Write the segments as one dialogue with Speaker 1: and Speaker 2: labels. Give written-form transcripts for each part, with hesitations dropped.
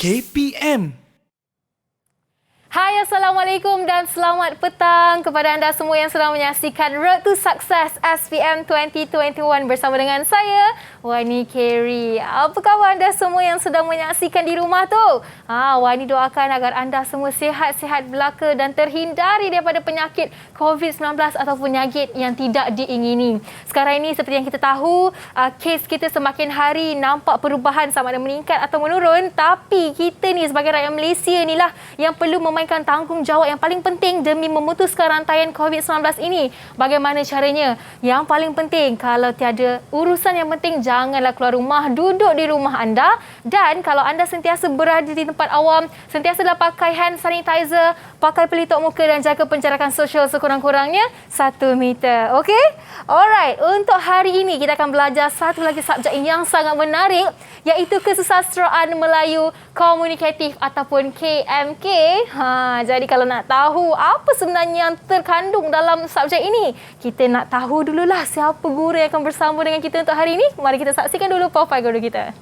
Speaker 1: KPM.
Speaker 2: Hai, Assalamualaikum dan selamat petang kepada anda semua yang sedang menyaksikan Road to Success SPM 2021 bersama dengan saya, Wani Carey. Apa khabar anda semua yang sedang menyaksikan di rumah tu? Wani doakan agar anda semua sihat-sihat belaka dan terhindari daripada penyakit COVID-19 ataupun penyakit yang tidak diingini. Sekarang ini seperti yang kita tahu, kes kita semakin hari nampak perubahan sama ada meningkat atau menurun, tapi kita ni sebagai rakyat Malaysia inilah yang perlu memainkan tanggungjawab yang paling penting demi memutuskan rantaian COVID-19 ini. Bagaimana caranya? Yang paling penting, kalau tiada urusan yang penting, janganlah keluar rumah, duduk di rumah anda, dan kalau anda sentiasa berada di tempat awam, sentiasalah pakai hand sanitizer, pakai pelitup muka dan jaga penjarakan sosial sekurang-kurangnya 1 meter. Okey? Alright, untuk hari ini kita akan belajar satu lagi subjek yang sangat menarik, iaitu Kesusastraan Melayu Komunikatif ataupun KMK. Jadi kalau nak tahu apa sebenarnya yang terkandung dalam subjek ini, kita nak tahu dululah siapa guru yang akan bersama dengan kita untuk hari ini. Mari kita saksikan dulu profil guru kita.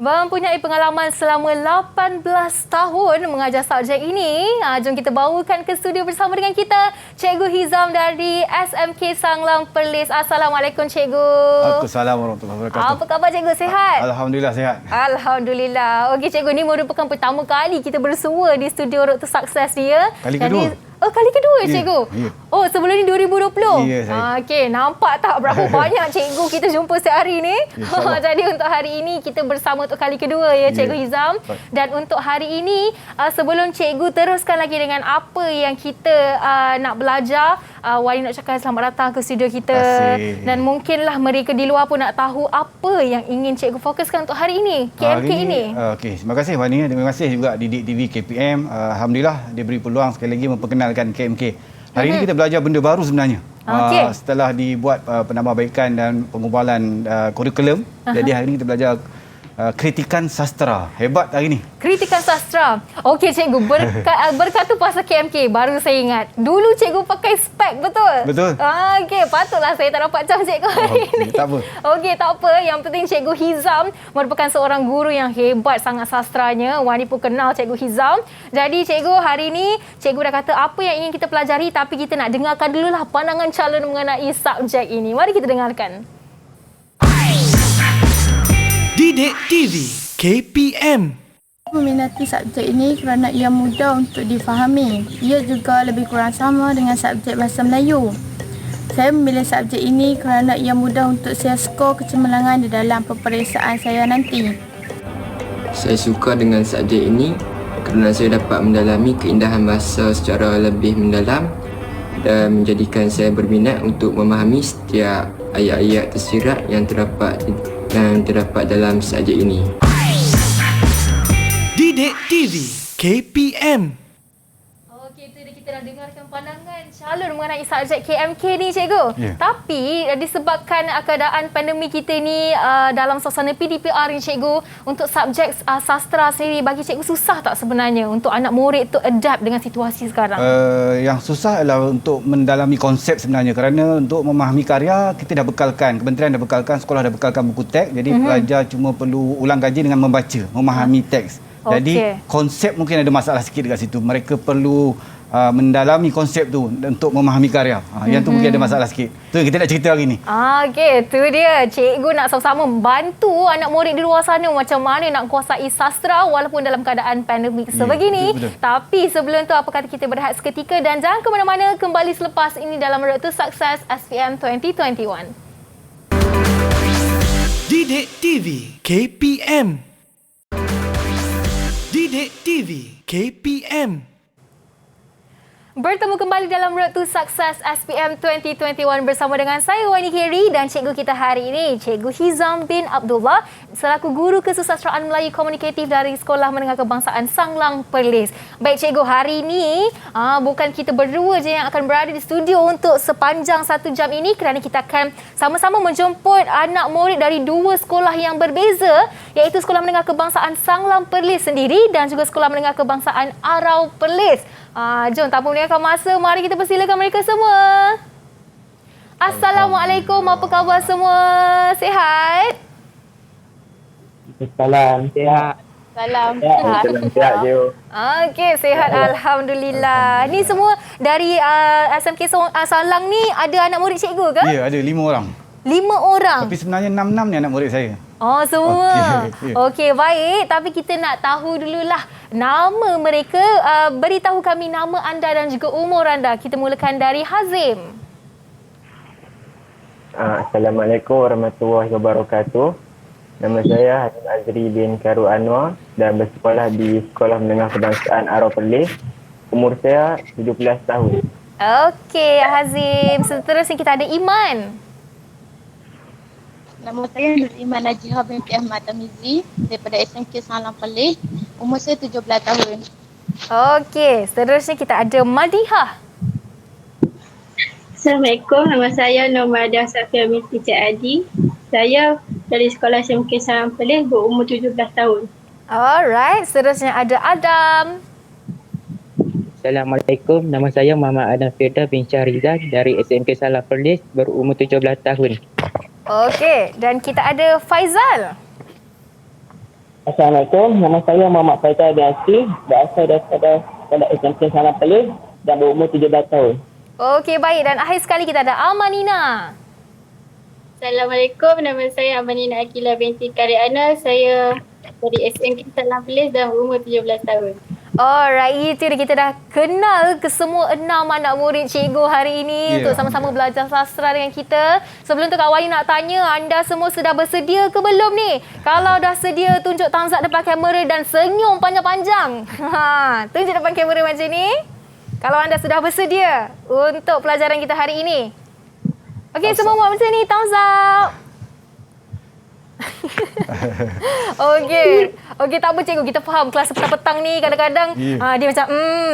Speaker 2: Mempunyai pengalaman selama 18 tahun mengajar subjek ini, jom kita bawakan ke studio bersama dengan kita Cikgu Hizam dari SMK Sanglang Perlis. Assalamualaikum Cikgu.
Speaker 3: Assalamualaikum warahmatullahi wabarakatuh.
Speaker 2: Apa khabar Cikgu, sihat?
Speaker 3: Alhamdulillah sihat.
Speaker 2: Alhamdulillah. Okey Cikgu, ni merupakan pertama kali kita bersua di studio Road to Success ni ya.
Speaker 3: Kali kedua.
Speaker 2: Kali kedua Cikgu?
Speaker 3: Ya.
Speaker 2: Oh, sebelum ni 2020?
Speaker 3: Ya, saya.
Speaker 2: Okey, nampak tak berapa banyak cikgu kita jumpa sehari ni? Jadi untuk hari ini kita bersama untuk kali kedua ya Cikgu Hizam. Dan untuk hari ini, sebelum Cikgu teruskan lagi dengan apa yang kita nak belajar, Wali nak cakap selamat datang ke studio kita. Dan mungkinlah mereka di luar pun nak tahu apa yang ingin Cikgu fokuskan untuk hari ini, KMK ini.
Speaker 3: Okey, terima kasih Wani. Terima kasih juga Didik TV KPM. Alhamdulillah dia beri peluang sekali lagi memperkenalkan KMK. Hari ini kita belajar benda baru sebenarnya. Setelah dibuat penambahbaikan dan pengubalan kurikulum, jadi hari ini kita belajar kritikan sastra. Hebat hari ini. Kritikan
Speaker 2: sastra. Okey Cikgu, berkata pasal KMK, baru saya ingat. Dulu Cikgu pakai spek, betul?
Speaker 3: Betul.
Speaker 2: Okey, patutlah saya tak dapat jam Cikgu hari ini.
Speaker 3: Tak apa.
Speaker 2: Okey, tak apa. Yang penting Cikgu Hizam merupakan seorang guru yang hebat sangat sastranya. Wani pun kenal Cikgu Hizam. Jadi Cikgu, hari ini Cikgu dah kata apa yang ingin kita pelajari, tapi kita nak dengarkan dululah pandangan calon mengenai subjek ini. Mari kita dengarkan.
Speaker 1: Didik TV KPM.
Speaker 4: Meminati subjek ini kerana ia mudah untuk difahami. Ia juga lebih kurang sama dengan subjek Bahasa Melayu. Saya memilih subjek ini kerana ia mudah untuk saya skor kecemerlangan di dalam peperiksaan saya nanti.
Speaker 5: Saya suka dengan subjek ini kerana saya dapat mendalami keindahan bahasa secara lebih mendalam dan menjadikan saya berminat untuk memahami setiap ayat-ayat tersirat yang terdapat dalam subjek ini.
Speaker 1: Didik TV KPM.
Speaker 2: Okey, itu dia, kita dah dengarkan pandangan calon mengenai subjek KMK ni Cikgu. Tapi disebabkan keadaan pandemik kita ni dalam suasana PDPR ni Cikgu, untuk subjek sastra sendiri bagi Cikgu susah tak sebenarnya untuk anak murid tu adapt dengan situasi sekarang?
Speaker 3: Yang susah adalah untuk mendalami konsep sebenarnya, kerana untuk memahami karya kita dah bekalkan, kementerian dah bekalkan, sekolah dah bekalkan buku teks, jadi pelajar cuma perlu ulang kaji dengan membaca, memahami teks. Jadi konsep mungkin ada masalah sikit dekat situ. Mereka perlu mendalami konsep tu untuk memahami karya. Yang tu mungkin ada masalah sikit. Tu kita nak cerita hari ni.
Speaker 2: Okey, tu dia. Cikgu nak sama-sama membantu anak murid di luar sana macam mana nak kuasai sastra walaupun dalam keadaan pandemik sebegini. Betul. Tapi sebelum tu, apa kata kita berehat seketika dan jangan ke mana-mana, kembali selepas ini dalam Road to Success SPM 2021.
Speaker 1: Didik TV KPM. Didik TV KPM.
Speaker 2: Bertemu kembali dalam Road to Success SPM 2021 bersama dengan saya Wani Kerry dan cikgu kita hari ini, Cikgu Hizam bin Abdullah selaku Guru Kesusasteraan Melayu Komunikatif dari Sekolah Menengah Kebangsaan Sanglang Perlis. Baik cikgu, hari ini bukan kita berdua je yang akan berada di studio untuk sepanjang 1 jam ini kerana kita akan sama-sama menjemput anak murid dari 2 sekolah yang berbeza, iaitu Sekolah Menengah Kebangsaan Sanglang Perlis sendiri dan juga Sekolah Menengah Kebangsaan Arau Perlis. Jom tanpa melengahkan masa, mari kita persilakan mereka semua. Assalamualaikum, apa khabar semua? Sihat?
Speaker 6: Salam, sihat.
Speaker 2: Salam.
Speaker 6: Salam sihat je.
Speaker 2: Okey, sihat alhamdulillah. Ni semua dari SMK Salang ni ada anak murid cikgu ke?
Speaker 3: Ya, ada 5 orang.
Speaker 2: 5 orang.
Speaker 3: Tapi sebenarnya 6 ni anak murid saya.
Speaker 2: Oh, semua.
Speaker 3: Okey.
Speaker 2: Okey, baik. Tapi kita nak tahu dululah nama mereka. Beritahu kami nama anda dan juga umur anda. Kita mulakan dari Hazim.
Speaker 6: Assalamualaikum warahmatullahi wabarakatuh. Nama saya Hazim Azri bin Karul Anwar dan bersekolah di Sekolah Menengah Kebangsaan Arau Perlis. Umur saya 17 tahun.
Speaker 2: Okey, Hazim. Seterusnya kita ada Iman.
Speaker 4: Nama saya Nur Iman Najihah binti Ahmad Tamizi daripada SMK Sanglang Perlis. Umur saya 17 tahun.
Speaker 2: Okey, seterusnya kita ada Madihah.
Speaker 7: Assalamualaikum, nama saya Normadah Safia binti Cik Adi. Saya dari Sekolah SMK Sanglang Perlis berumur 17 tahun.
Speaker 2: Alright, seterusnya ada Adam.
Speaker 8: Assalamualaikum, nama saya Muhammad Adam Firda bin Syahrizal dari SMK Sanglang Perlis berumur 17 tahun.
Speaker 2: Okey, dan kita ada Faizal.
Speaker 9: Assalamualaikum, nama saya Muhammad Faizal bin Asri, berasal daripada Sekolah SMK Sanglang Perlis dan berumur 17 tahun.
Speaker 2: Okey, baik. Dan akhir sekali kita ada Amanina.
Speaker 7: Assalamualaikum, nama saya Amanina Akilah binti Karyana. Saya dari SMK Sanglang Perlis dan berumur 17 tahun.
Speaker 2: Alright, itu dia, kita dah kenal ke semua 6 anak murid cikgu hari ini untuk sama-sama belajar sastra dengan kita. Sebelum tu Kak Wani nak tanya, anda semua sudah bersedia ke belum ni? Kalau dah sedia, tunjuk tanzak depan kamera dan senyum panjang-panjang. Tunjuk depan kamera macam ni. Kalau anda sudah bersedia untuk pelajaran kita hari ini. Okey, semua buat macam ni, thumbs up. Okey, tak apa cikgu, kita faham kelas petang-petang ni kadang-kadang dia macam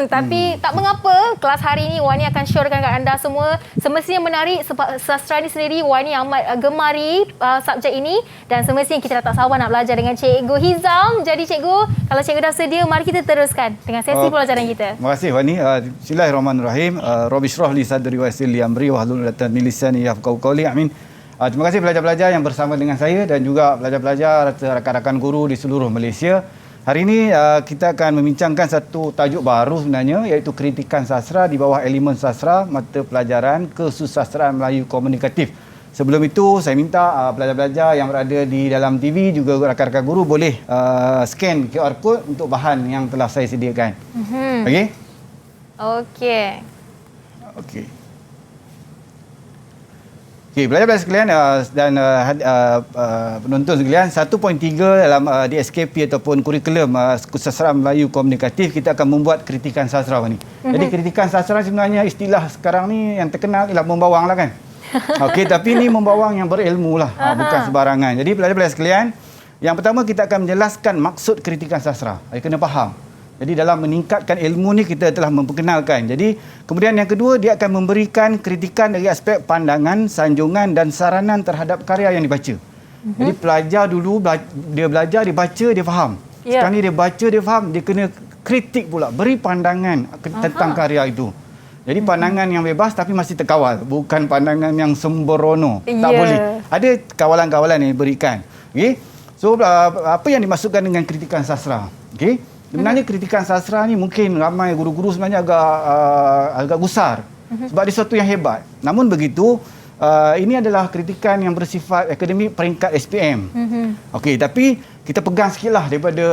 Speaker 2: tapi tak mengapa. Kelas hari ni Wani akan syorkan kat anda semua semestinya menarik sebab sastra ni sendiri Wani amat gemari subjek ini dan semestinya kita dah tak sabar nak belajar dengan Cikgu Hizam. Jadi cikgu, kalau cikgu dah sedia, mari kita teruskan dengan sesi pelajaran kita.
Speaker 3: Terima kasih Wani. Bismillahirrahmanirrahim. Rabbi shrah li sadri wa yassir li amri wahlul 'uqdatam min lisani yafqahu qawli. Amin. Terima kasih pelajar-pelajar yang bersama dengan saya dan juga pelajar-pelajar rakan-rakan guru di seluruh Malaysia. Hari ini kita akan membincangkan satu tajuk baru sebenarnya, iaitu kritikan sastra di bawah elemen sastra mata pelajaran Kesusasteraan Melayu Komunikatif. Sebelum itu saya minta pelajar-pelajar yang berada di dalam TV juga rakan-rakan guru boleh scan QR code untuk bahan yang telah saya sediakan. Okey? Okey. Okey, pelajar-pelajar sekalian dan penonton sekalian, 1.3 dalam DSKP ataupun kurikulum Kesusasteraan Melayu Komunikatif, kita akan membuat kritikan sastra ni. Jadi kritikan sastra sebenarnya istilah sekarang ni yang terkenal ialah membawang lah kan. Okey, tapi ni membawang yang berilmu lah, bukan sebarangan. Jadi pelajar-pelajar sekalian, yang pertama kita akan menjelaskan maksud kritikan sastra. Kena faham. Jadi dalam meningkatkan ilmu ni kita telah memperkenalkan. Jadi kemudian yang kedua, dia akan memberikan kritikan dari aspek pandangan, sanjungan dan saranan terhadap karya yang dibaca. Jadi pelajar dulu dia belajar, dia baca, dia faham. Sekarang ni dia baca, dia faham, dia kena kritik pula, beri pandangan tentang karya itu. Jadi pandangan yang bebas tapi masih terkawal, bukan pandangan yang sembrono. Tak boleh. Ada kawalan-kawalan yang diberikan. Okey. So apa yang dimaksudkan dengan kritikan sastra? Okey. Sebenarnya kritikan sastra ni mungkin ramai guru-guru sebenarnya agak gusar sebab dia sesuatu yang hebat. Namun begitu, ini adalah kritikan yang bersifat akademik peringkat SPM. Okey, tapi kita pegang sikitlah daripada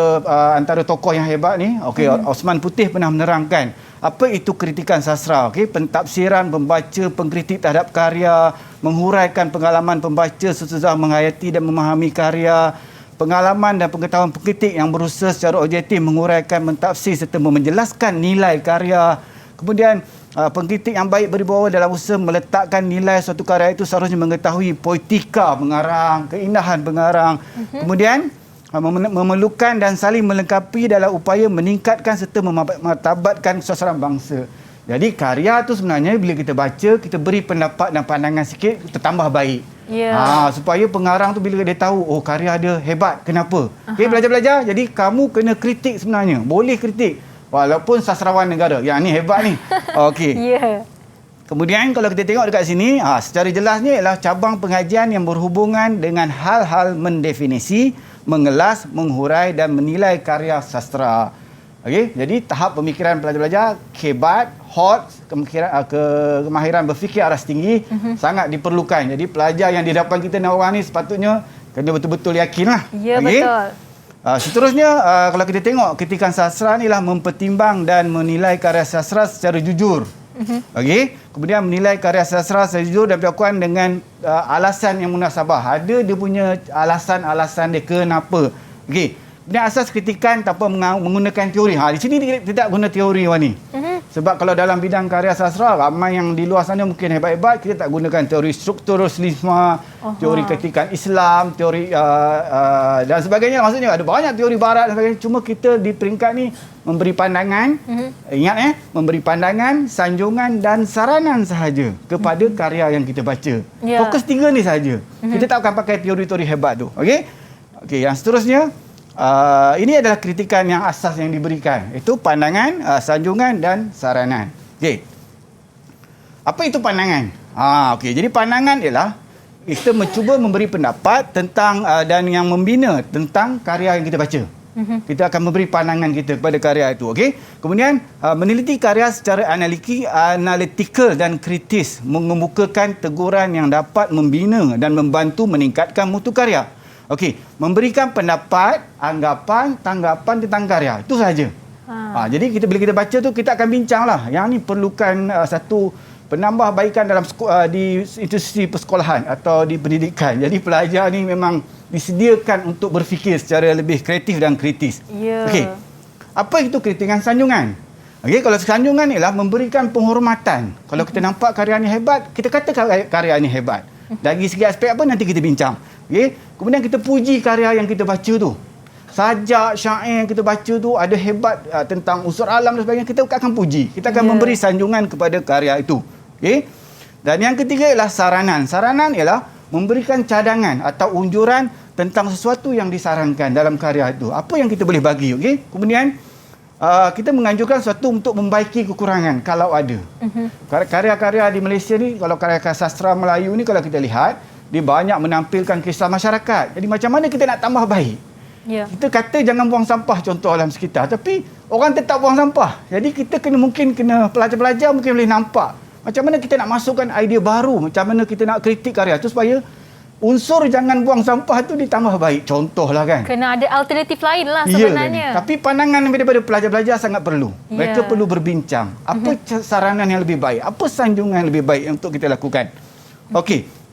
Speaker 3: antara tokoh yang hebat ni. Okey, Osman Putih pernah menerangkan apa itu kritikan sastra. Okey, pentafsiran pembaca, pengkritik terhadap karya, menghuraikan pengalaman pembaca sesudah menghayati dan memahami karya. Pengalaman dan pengetahuan pengkritik yang berusaha secara objektif menguraikan, mentafsir serta menjelaskan nilai karya. Kemudian pengkritik yang baik berwibawa dalam usaha meletakkan nilai suatu karya itu seharusnya mengetahui poetika pengarang, keindahan pengarang. Kemudian memerlukan dan saling melengkapi dalam upaya meningkatkan serta memartabatkan kesusahan bangsa. Jadi karya tu sebenarnya bila kita baca, kita beri pendapat dan pandangan sikit, kita tambah baik. Supaya pengarang tu bila dia tahu, oh karya dia hebat, kenapa? Okey, belajar-belajar. Jadi kamu kena kritik sebenarnya. Boleh kritik. Walaupun sastrawan negara. Yang ni hebat ni. Okey. Kemudian kalau kita tengok dekat sini, secara jelasnya ialah cabang pengajian yang berhubungan dengan hal-hal mendefinisi, mengelas, menghurai dan menilai karya sastra. Okey, jadi tahap pemikiran pelajar-pelajar hebat, hot, kemahiran berfikir aras tinggi sangat diperlukan. Jadi pelajar yang di depan kita ni sepatutnya kena betul-betul yakinlah.
Speaker 2: Ya, betul.
Speaker 3: Seterusnya kalau kita tengok kritikan sastra ni lah mempertimbang dan menilai karya sastra secara jujur. Okey, kemudian menilai karya sastra secara jujur dan berlakuan dengan alasan yang munasabah. Ada dia punya alasan-alasan dia kenapa. Okey. Kemudian asas kritikan tanpa menggunakan teori. Di sini tidak guna teori Wani. Sebab kalau dalam bidang karya sastra, ramai yang di luar sana mungkin hebat-hebat, kita tak gunakan teori strukturalisme, teori kritikan Islam, teori dan sebagainya. Maksudnya ada banyak teori barat dan sebagainya. Cuma kita di peringkat ni memberi pandangan, ingat memberi pandangan, sanjungan dan saranan sahaja kepada karya yang kita baca. Fokus 3 ni sahaja. Kita tak akan pakai teori-teori hebat tu. Okey? Okey, yang seterusnya, ini adalah kritikan yang asas yang diberikan. Itu pandangan, sanjungan dan saranan. Okey. Apa itu pandangan? Okey. Jadi pandangan ialah kita mencuba memberi pendapat tentang dan yang membina tentang karya yang kita baca. Kita akan memberi pandangan kita kepada karya itu. Okey. Kemudian meneliti karya secara analitikal dan kritis, mengemukakan teguran yang dapat membina dan membantu meningkatkan mutu karya. Okey, memberikan pendapat, anggapan, tanggapan tentang karya. Itu sahaja. Jadi bila kita baca tu, kita akan bincanglah. Yang ni perlukan satu penambahbaikan dalam di institusi persekolahan atau di pendidikan. Jadi pelajar ni memang disediakan untuk berfikir secara lebih kreatif dan kritis. Okey. Apa itu kritikan sanjungan? Okey, kalau sanjungan ialah memberikan penghormatan. Kalau kita nampak karya ni hebat, kita kata karya ni hebat. Dari segi aspek apa nanti kita bincang. Okey, kemudian kita puji karya yang kita baca tu. Sajak, syair yang kita baca tu ada hebat tentang unsur alam dan sebagainya, kita akan puji. Kita akan memberi sanjungan kepada karya itu. Okey. Dan yang ketiga ialah saranan. Saranan ialah memberikan cadangan atau unjuran tentang sesuatu yang disarankan dalam karya itu. Apa yang kita boleh bagi, okey? Kemudian kita menganjurkan sesuatu untuk membaiki kekurangan kalau ada. Karya-karya di Malaysia ni, kalau karya-karya sastra Melayu ni kalau kita lihat, dia banyak menampilkan kisah masyarakat. Jadi macam mana kita nak tambah baik? Kita kata jangan buang sampah contoh alam sekitar, tapi orang tetap buang sampah. Jadi kita mungkin kena pelajar-pelajar mungkin boleh nampak macam mana kita nak masukkan idea baru, macam mana kita nak kritik karya tu supaya unsur jangan buang sampah tu ditambah baik. Contohlah kan. Kena
Speaker 2: ada alternatif lain lah sebenarnya.
Speaker 3: Tapi pandangan daripada pelajar-pelajar sangat perlu. Mereka perlu berbincang. Apa saranan yang lebih baik? Apa sanjungan yang lebih baik untuk kita lakukan? Okey.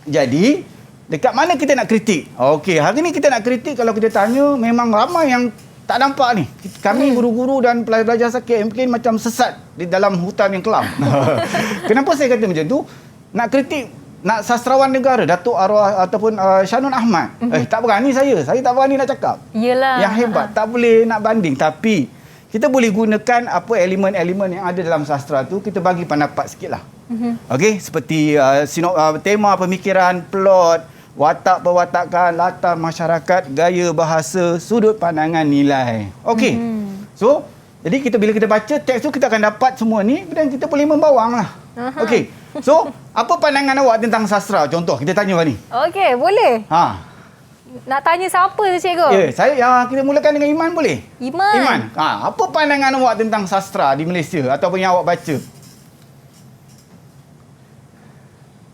Speaker 3: Jadi, dekat mana kita nak kritik? Okey, hari ni kita nak kritik, kalau kita tanya, memang ramai yang tak nampak ni. Kami guru-guru dan pelajar-pelajar sakit mungkin macam sesat di dalam hutan yang kelam. Kenapa saya kata macam tu? Nak kritik, nak sastrawan negara, Datuk Arwah ataupun Shanun Ahmad. Tak berani saya. Saya tak berani nak cakap.
Speaker 2: Yelah.
Speaker 3: Yang hebat, tak boleh nak banding. Tapi, kita boleh gunakan apa elemen-elemen yang ada dalam sastra tu, kita bagi pendapat sikit lah. Okey, seperti tema pemikiran, plot, watak perwatakan, latar masyarakat, gaya bahasa, sudut pandangan, nilai. Okey. So, jadi bila kita baca teks tu, kita akan dapat semua ni dan kita boleh membawang lah. Okey. So, apa pandangan awak tentang sastra? Contoh, kita tanya Wani.
Speaker 2: Okey, boleh. Nak tanya siapa tu cikgu?
Speaker 3: Kita mulakan dengan Iman boleh?
Speaker 2: Iman.
Speaker 3: Apa pandangan awak tentang sastra di Malaysia ataupun yang awak baca?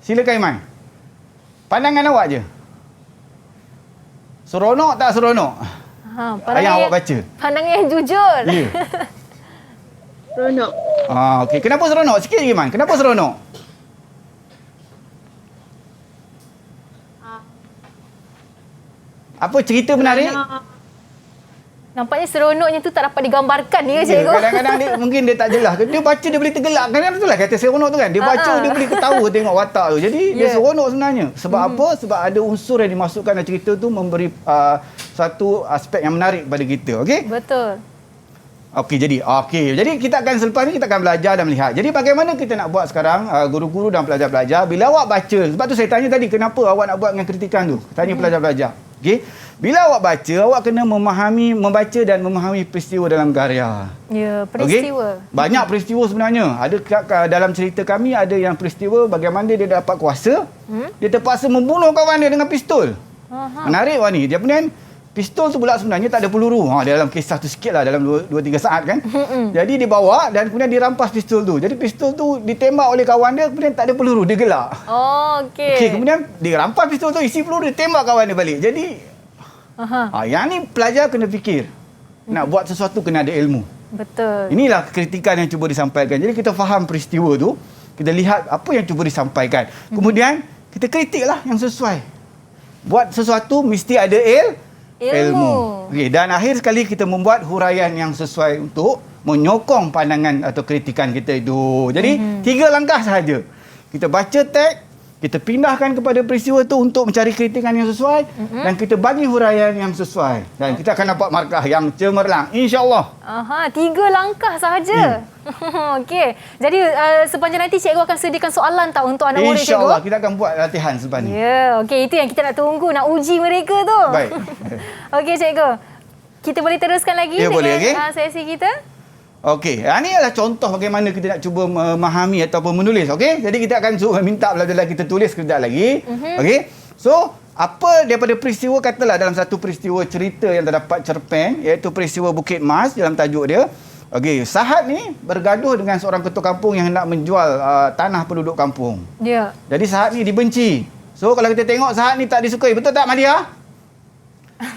Speaker 3: Silakan Iman. Pandangan awak je. Seronok tak seronok? Yang awak baca.
Speaker 2: Pandangan yang jujur.
Speaker 3: Ya.
Speaker 7: Seronok.
Speaker 3: Okey. Kenapa seronok? Sikit je Iman. Kenapa seronok? Apa cerita menarik?
Speaker 2: Nampaknya seronoknya tu tak dapat digambarkan ya, cikgu.
Speaker 3: Kadang-kadang mungkin dia tak jelas. Dia baca dia boleh tergelak. Kadang-kadang itulah kata seronok tu kan. Dia baca dia boleh ketawa tengok watak tu. Jadi dia seronok sebenarnya. Sebab apa? Sebab ada unsur yang dimasukkan dalam cerita tu memberi satu aspek yang menarik kepada kita. Okey?
Speaker 2: Betul.
Speaker 3: Jadi kita akan selepas ni kita akan belajar dan melihat. Jadi bagaimana kita nak buat sekarang guru-guru dan pelajar-pelajar bila awak baca. Sebab tu saya tanya tadi kenapa awak nak buat dengan kritikan tu. Tanya pelajar-pelajar. Okey. Bila awak baca, awak kena membaca dan memahami peristiwa dalam karya.
Speaker 2: Ya, peristiwa.
Speaker 3: Okay? Banyak peristiwa sebenarnya. Ada dalam cerita kami ada yang peristiwa bagaimana dia dapat kuasa. Dia terpaksa membunuh kawan dia dengan pistol. Menarik wah ni. Dia kemudian pistol tu pula sebenarnya tak ada peluru. Dalam kisah tu sikit lah, dalam 2-3 saat kan. Jadi dia bawa dan kemudian dirampas pistol tu. Jadi pistol tu ditembak oleh kawan dia, kemudian tak ada peluru, dia gelak. Okey, kemudian dia rampas pistol tu, isi peluru, dia tembak kawan dia balik. Jadi yang ni pelajar kena fikir. Nak buat sesuatu kena ada ilmu.
Speaker 2: Betul.
Speaker 3: Inilah kritikan yang cuba disampaikan. Jadi kita faham peristiwa tu, kita lihat apa yang cuba disampaikan. Kemudian kita kritiklah yang sesuai. Buat sesuatu mesti ada ilmu. Okey, dan akhir sekali kita membuat huraian yang sesuai untuk menyokong pandangan atau kritikan kita itu. Jadi 3 langkah sahaja. Kita baca teks, kita pindahkan kepada peristiwa itu untuk mencari kritikan yang sesuai dan kita bagi huraian yang sesuai. Dan kita akan dapat markah yang cemerlang, insya-Allah.
Speaker 2: 3 langkah sahaja. Okey. Jadi sepanjang nanti cikgu akan sediakan soalan tak untuk anak murid cikgu?
Speaker 3: InsyaAllah kita akan buat latihan selepas ni.
Speaker 2: Ya, okey, itu yang kita nak tunggu, nak uji mereka tu.
Speaker 3: Baik.
Speaker 2: Okey cikgu. Kita boleh teruskan lagi dengan
Speaker 3: boleh, okay?
Speaker 2: Sesi kita?
Speaker 3: Okey, ini adalah contoh bagaimana kita nak cuba memahami ataupun menulis. Okey, jadi kita akan minta pelajar kita tulis kejap lagi. Okey, so apa daripada peristiwa, katalah dalam satu peristiwa cerita yang terdapat cerpen, iaitu peristiwa Bukit Mas dalam tajuk dia. Okey, Sahat ni bergaduh dengan seorang ketua kampung yang hendak menjual tanah penduduk kampung.
Speaker 2: Ya.
Speaker 3: Jadi Sahat ni dibenci. So kalau kita tengok Sahat ni tak disukai, betul tak Madia?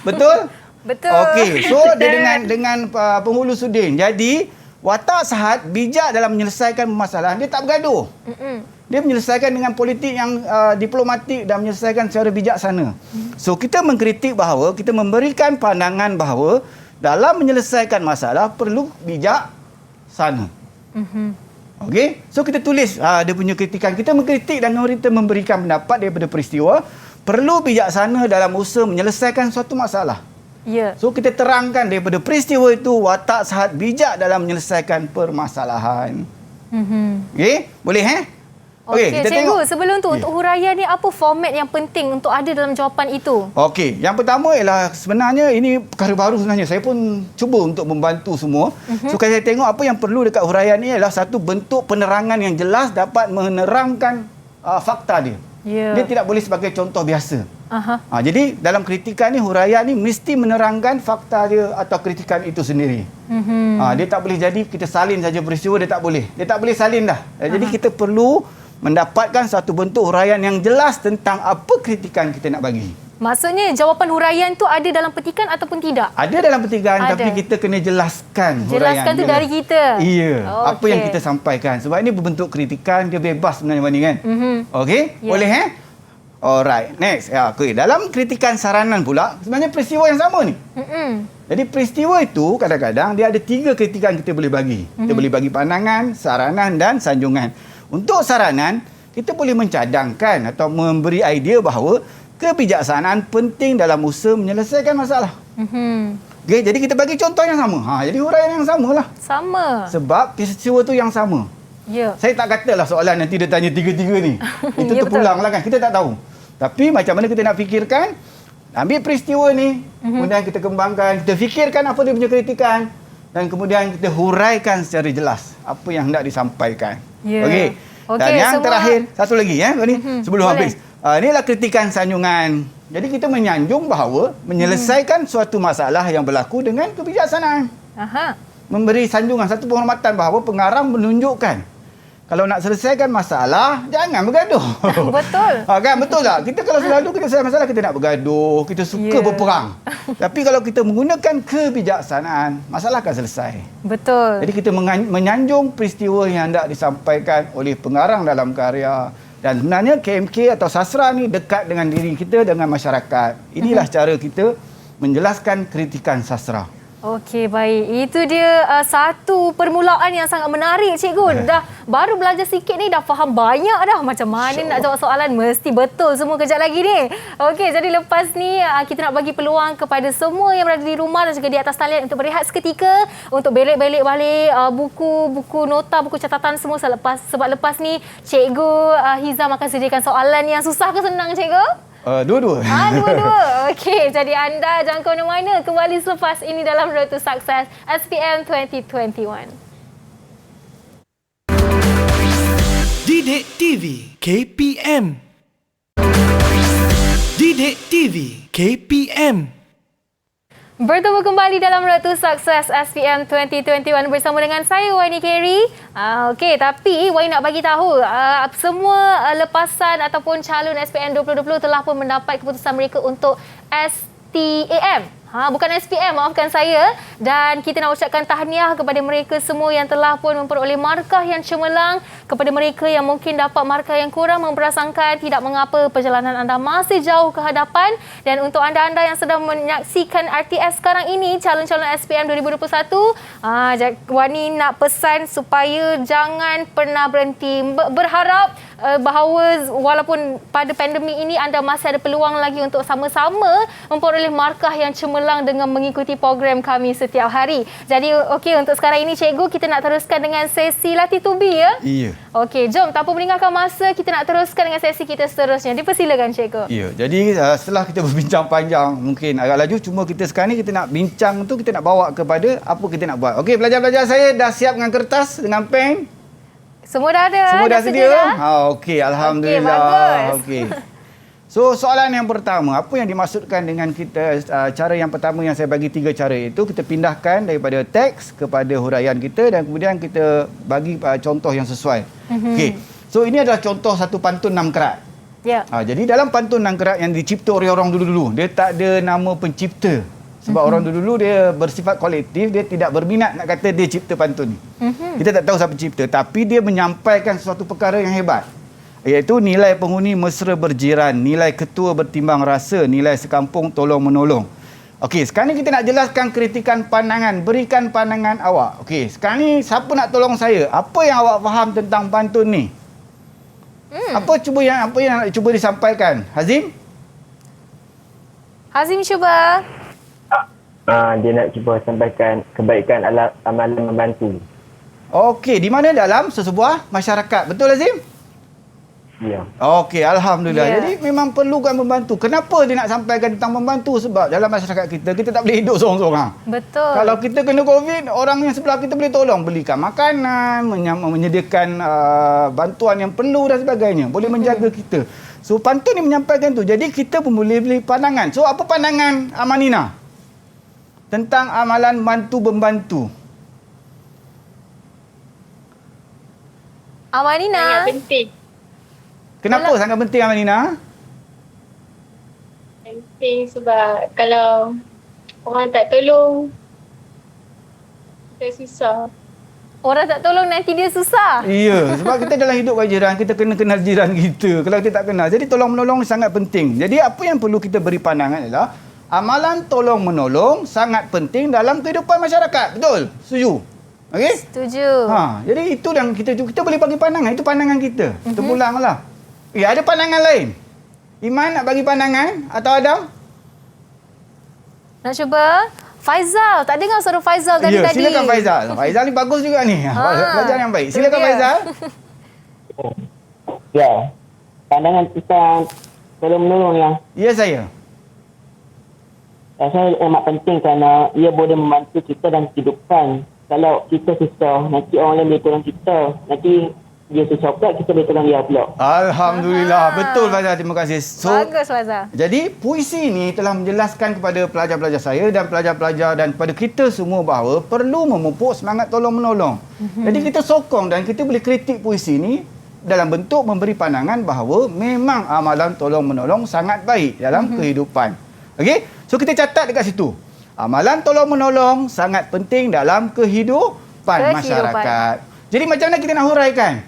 Speaker 3: Betul?
Speaker 2: Betul.
Speaker 3: Okey, so dia dengan penghulu Sudin. Jadi watak Sahat bijak dalam menyelesaikan masalah. Dia tak bergaduh. Dia menyelesaikan dengan politik yang diplomatik dan menyelesaikan secara bijaksana. So kita mengkritik bahawa kita memberikan pandangan bahawa dalam menyelesaikan masalah perlu bijaksana. Okey, so kita tulis dia punya kritikan. Kita mengkritik dan kita memberikan pendapat daripada peristiwa perlu bijaksana dalam usaha menyelesaikan suatu masalah.
Speaker 2: Ya.
Speaker 3: So kita terangkan daripada peristiwa itu watak Sahat bijak dalam menyelesaikan permasalahan. Okey, boleh
Speaker 2: Okey,
Speaker 3: kita
Speaker 2: cikgu,
Speaker 3: tengok.
Speaker 2: sebelum tu untuk huraian ni apa format yang penting untuk ada dalam jawapan itu?
Speaker 3: Okey, yang pertama ialah sebenarnya ini perkara baru sebenarnya. Saya pun cuba untuk membantu semua. So kalau saya tengok apa yang perlu dekat huraian ni ialah satu bentuk penerangan yang jelas dapat menerangkan fakta dia. Dia tidak boleh sebagai contoh biasa. Jadi dalam kritikan ni, huraian ni mesti menerangkan fakta dia atau kritikan itu sendiri. Dia tak boleh jadi kita salin saja peristiwa, dia tak boleh. Dia tak boleh salin dah. Jadi kita perlu mendapatkan satu bentuk huraian yang jelas tentang apa kritikan kita nak bagi.
Speaker 2: Maksudnya jawapan huraian tu ada dalam petikan ataupun tidak?
Speaker 3: Ada dalam petikan, tapi kita kena jelaskan huraian.
Speaker 2: Jelaskan tu dari kita?
Speaker 3: Iya. Apa yang kita sampaikan. Sebab ini berbentuk kritikan, dia bebas sebenarnya Wani kan? Okey? Boleh Alright, next. Okay. Dalam kritikan saranan pula, sebenarnya peristiwa yang sama ni. Jadi peristiwa itu kadang-kadang dia ada 3 kritikan kita boleh bagi. Kita boleh bagi pandangan, saranan dan sanjungan. Untuk saranan, kita boleh mencadangkan atau memberi idea bahawa kebijaksanaan penting dalam usaha menyelesaikan masalah. Okay, jadi kita bagi contoh yang sama. Jadi huraian yang samalah.
Speaker 2: Sama.
Speaker 3: Sebab peristiwa tu yang sama.
Speaker 2: Ya.
Speaker 3: Saya tak katalah soalan nanti dia tanya 3-3 ni. Itu terpulang lah kan. Kita tak tahu. Tapi macam mana kita nak fikirkan, ambil peristiwa ni, kemudian kita kembangkan, kita fikirkan apa dia punya kritikan dan kemudian kita huraikan secara jelas apa yang hendak disampaikan. Okey. Dan yang terakhir, satu lagi sebelum habis. Inilah kritikan sanjungan. Jadi kita menyanjung bahawa menyelesaikan suatu masalah yang berlaku dengan kebijaksanaan. Memberi sanjungan, satu penghormatan bahawa pengarang menunjukkan kalau nak selesaikan masalah, jangan bergaduh.
Speaker 2: Betul.
Speaker 3: Kan betul tak? Kita kalau selalu kita selesai masalah, kita nak bergaduh, kita suka berperang. Tapi kalau kita menggunakan kebijaksanaan, masalah akan selesai.
Speaker 2: Betul.
Speaker 3: Jadi kita menyanjung peristiwa yang hendak disampaikan oleh pengarang dalam karya. Dan sebenarnya KMK atau sastra ni dekat dengan diri kita, dengan masyarakat. Inilah cara kita menjelaskan kritikan sastra.
Speaker 2: Okey, baik. Itu dia satu permulaan yang sangat menarik, cikgu. Dah baru belajar sikit ni dah faham banyak dah. Macam mana nak jawab soalan, mesti betul semua kejap lagi ni. Okey, jadi lepas ni kita nak bagi peluang kepada semua yang berada di rumah dan juga di atas talian untuk berehat seketika, untuk belik-belik balik buku nota, buku catatan semua sebab lepas ni cikgu Hizam akan sediakan soalan yang susah ke senang, cikgu?
Speaker 3: Dua-dua.
Speaker 2: Dua-dua. Okey, jadi anda jangan ke mana-mana. Kembali selepas ini dalam Road to Success SPM 2021.
Speaker 1: Didik TV KPM. Didik TV KPM.
Speaker 2: Bertemu kembali dalam Road to Success SPM 2021 bersama dengan saya, Wani Kerry. Okey, tapi Wani nak bagi tahu semua lepasan ataupun calon SPM 2020 telah pun mendapat keputusan mereka untuk STAM. Bukan SPM, maafkan saya. Dan kita nak ucapkan tahniah kepada mereka semua yang telah pun memperoleh markah yang cemerlang. Kepada mereka yang mungkin dapat markah yang kurang, memperasangkan tidak mengapa, perjalanan anda masih jauh ke hadapan. Dan untuk anda-anda yang sedang menyaksikan RTS sekarang ini, calon-calon SPM 2021, Wani nak pesan supaya jangan pernah berhenti. Berharap bahawa walaupun pada pandemik ini anda masih ada peluang lagi untuk sama-sama memperoleh markah yang cemerlang dengan mengikuti program kami setiap hari. Jadi okey, untuk sekarang ini cikgu, kita nak teruskan dengan sesi latih tubi ya?
Speaker 3: Iya.
Speaker 2: Okey, jom tanpa meninggalkan masa, kita nak teruskan dengan sesi kita seterusnya. Dipersilakan cikgu.
Speaker 3: Ya, jadi setelah kita berbincang panjang, mungkin agak laju, cuma kita sekarang ni kita nak bincang tu, kita nak bawa kepada apa kita nak buat. Okey, pelajar-pelajar saya dah siap dengan kertas, dengan pen?
Speaker 2: Semua dah ada.
Speaker 3: Semua dah sedia? Okey, alhamdulillah.
Speaker 2: Okey, bagus.
Speaker 3: So, soalan yang pertama, apa yang dimaksudkan dengan kita, cara yang pertama yang saya bagi 3 cara itu, kita pindahkan daripada teks kepada huraian kita dan kemudian kita bagi contoh yang sesuai. Okey. So, ini adalah contoh satu pantun 6 kerat.
Speaker 2: Ya.
Speaker 3: Jadi dalam pantun 6 kerat yang dicipta oleh orang dulu-dulu, dia tak ada nama pencipta. Sebab orang dulu-dulu dia bersifat kolektif, dia tidak berminat nak kata dia cipta pantun ni. Kita tak tahu siapa cipta, tapi dia menyampaikan sesuatu perkara yang hebat. Iaitu nilai penghuni mesra berjiran, nilai ketua bertimbang rasa, nilai sekampung tolong menolong. Okey, sekarang ni kita nak jelaskan kritikan pandangan, berikan pandangan awak. Okey, sekarang ni siapa nak tolong saya? Apa yang awak faham tentang pantun ni? Apa yang nak cuba disampaikan? Hazim?
Speaker 2: Hazim cuba.
Speaker 6: Dia nak cuba sampaikan kebaikan amalan membantu.
Speaker 3: Okey, di mana dalam sesebuah masyarakat. Betul Azim?
Speaker 6: Ya.
Speaker 3: Okey, alhamdulillah.
Speaker 2: Ya.
Speaker 3: Jadi memang perlukan membantu. Kenapa dia nak sampaikan tentang membantu? Sebab dalam masyarakat kita tak boleh hidup seorang-seorang.
Speaker 2: Betul.
Speaker 3: Kalau kita kena COVID, orang yang sebelah kita boleh tolong, belikan makanan, menyediakan bantuan yang perlu dan sebagainya. Boleh menjaga kita. So pantun ni menyampaikan tu. Jadi kita pun boleh beli pandangan. So apa pandangan Amanina tentang amalan bantu-membantu?
Speaker 2: Amanina.
Speaker 7: Sangat penting.
Speaker 3: Kenapa sangat penting Amanina?
Speaker 7: Penting sebab kalau orang tak tolong, kita susah.
Speaker 2: Orang tak tolong nanti dia susah.
Speaker 3: Ya, sebab kita dalam hidup jiran, kita kena kenal jiran kita. Kalau kita tak kenal, jadi tolong-menolong sangat penting. Jadi apa yang perlu kita beri pandangan adalah amalan tolong-menolong sangat penting dalam kehidupan masyarakat. Betul? Setuju? Okey?
Speaker 2: Setuju.
Speaker 3: Jadi itu yang kita boleh bagi pandangan. Itu pandangan kita. Terpulanglah. Ya, ada pandangan lain. Iman nak bagi pandangan atau Adam?
Speaker 2: Nak cuba? Faizal. Tak dengar suara Faizal tadi.
Speaker 3: Ya, silakan Faizal. Faizal ni bagus juga ni. Pelajar yang baik. Silakan Faizal.
Speaker 9: Ya. Pandangan tentang tolong-menolong ya.
Speaker 3: Ya, saya.
Speaker 9: Saya amat penting kerana ia boleh membantu kita dalam kehidupan. Kalau kita susah, nanti orang lain boleh tolong kita. Nanti dia susah pula, kita boleh tolong dia pula.
Speaker 3: Alhamdulillah. Betul Faizal. Terima kasih. So,
Speaker 2: bagus Faizal.
Speaker 3: jadi puisi ini telah menjelaskan kepada pelajar-pelajar saya dan pelajar-pelajar dan kepada kita semua bahawa perlu memupuk semangat tolong-menolong. Jadi kita sokong dan kita boleh kritik puisi ini dalam bentuk memberi pandangan bahawa memang amalan tolong-menolong sangat baik dalam kehidupan. Okey? So kita catat dekat situ. Amalan tolong-menolong sangat penting dalam kehidupan masyarakat. Jadi macam mana kita nak huraikan?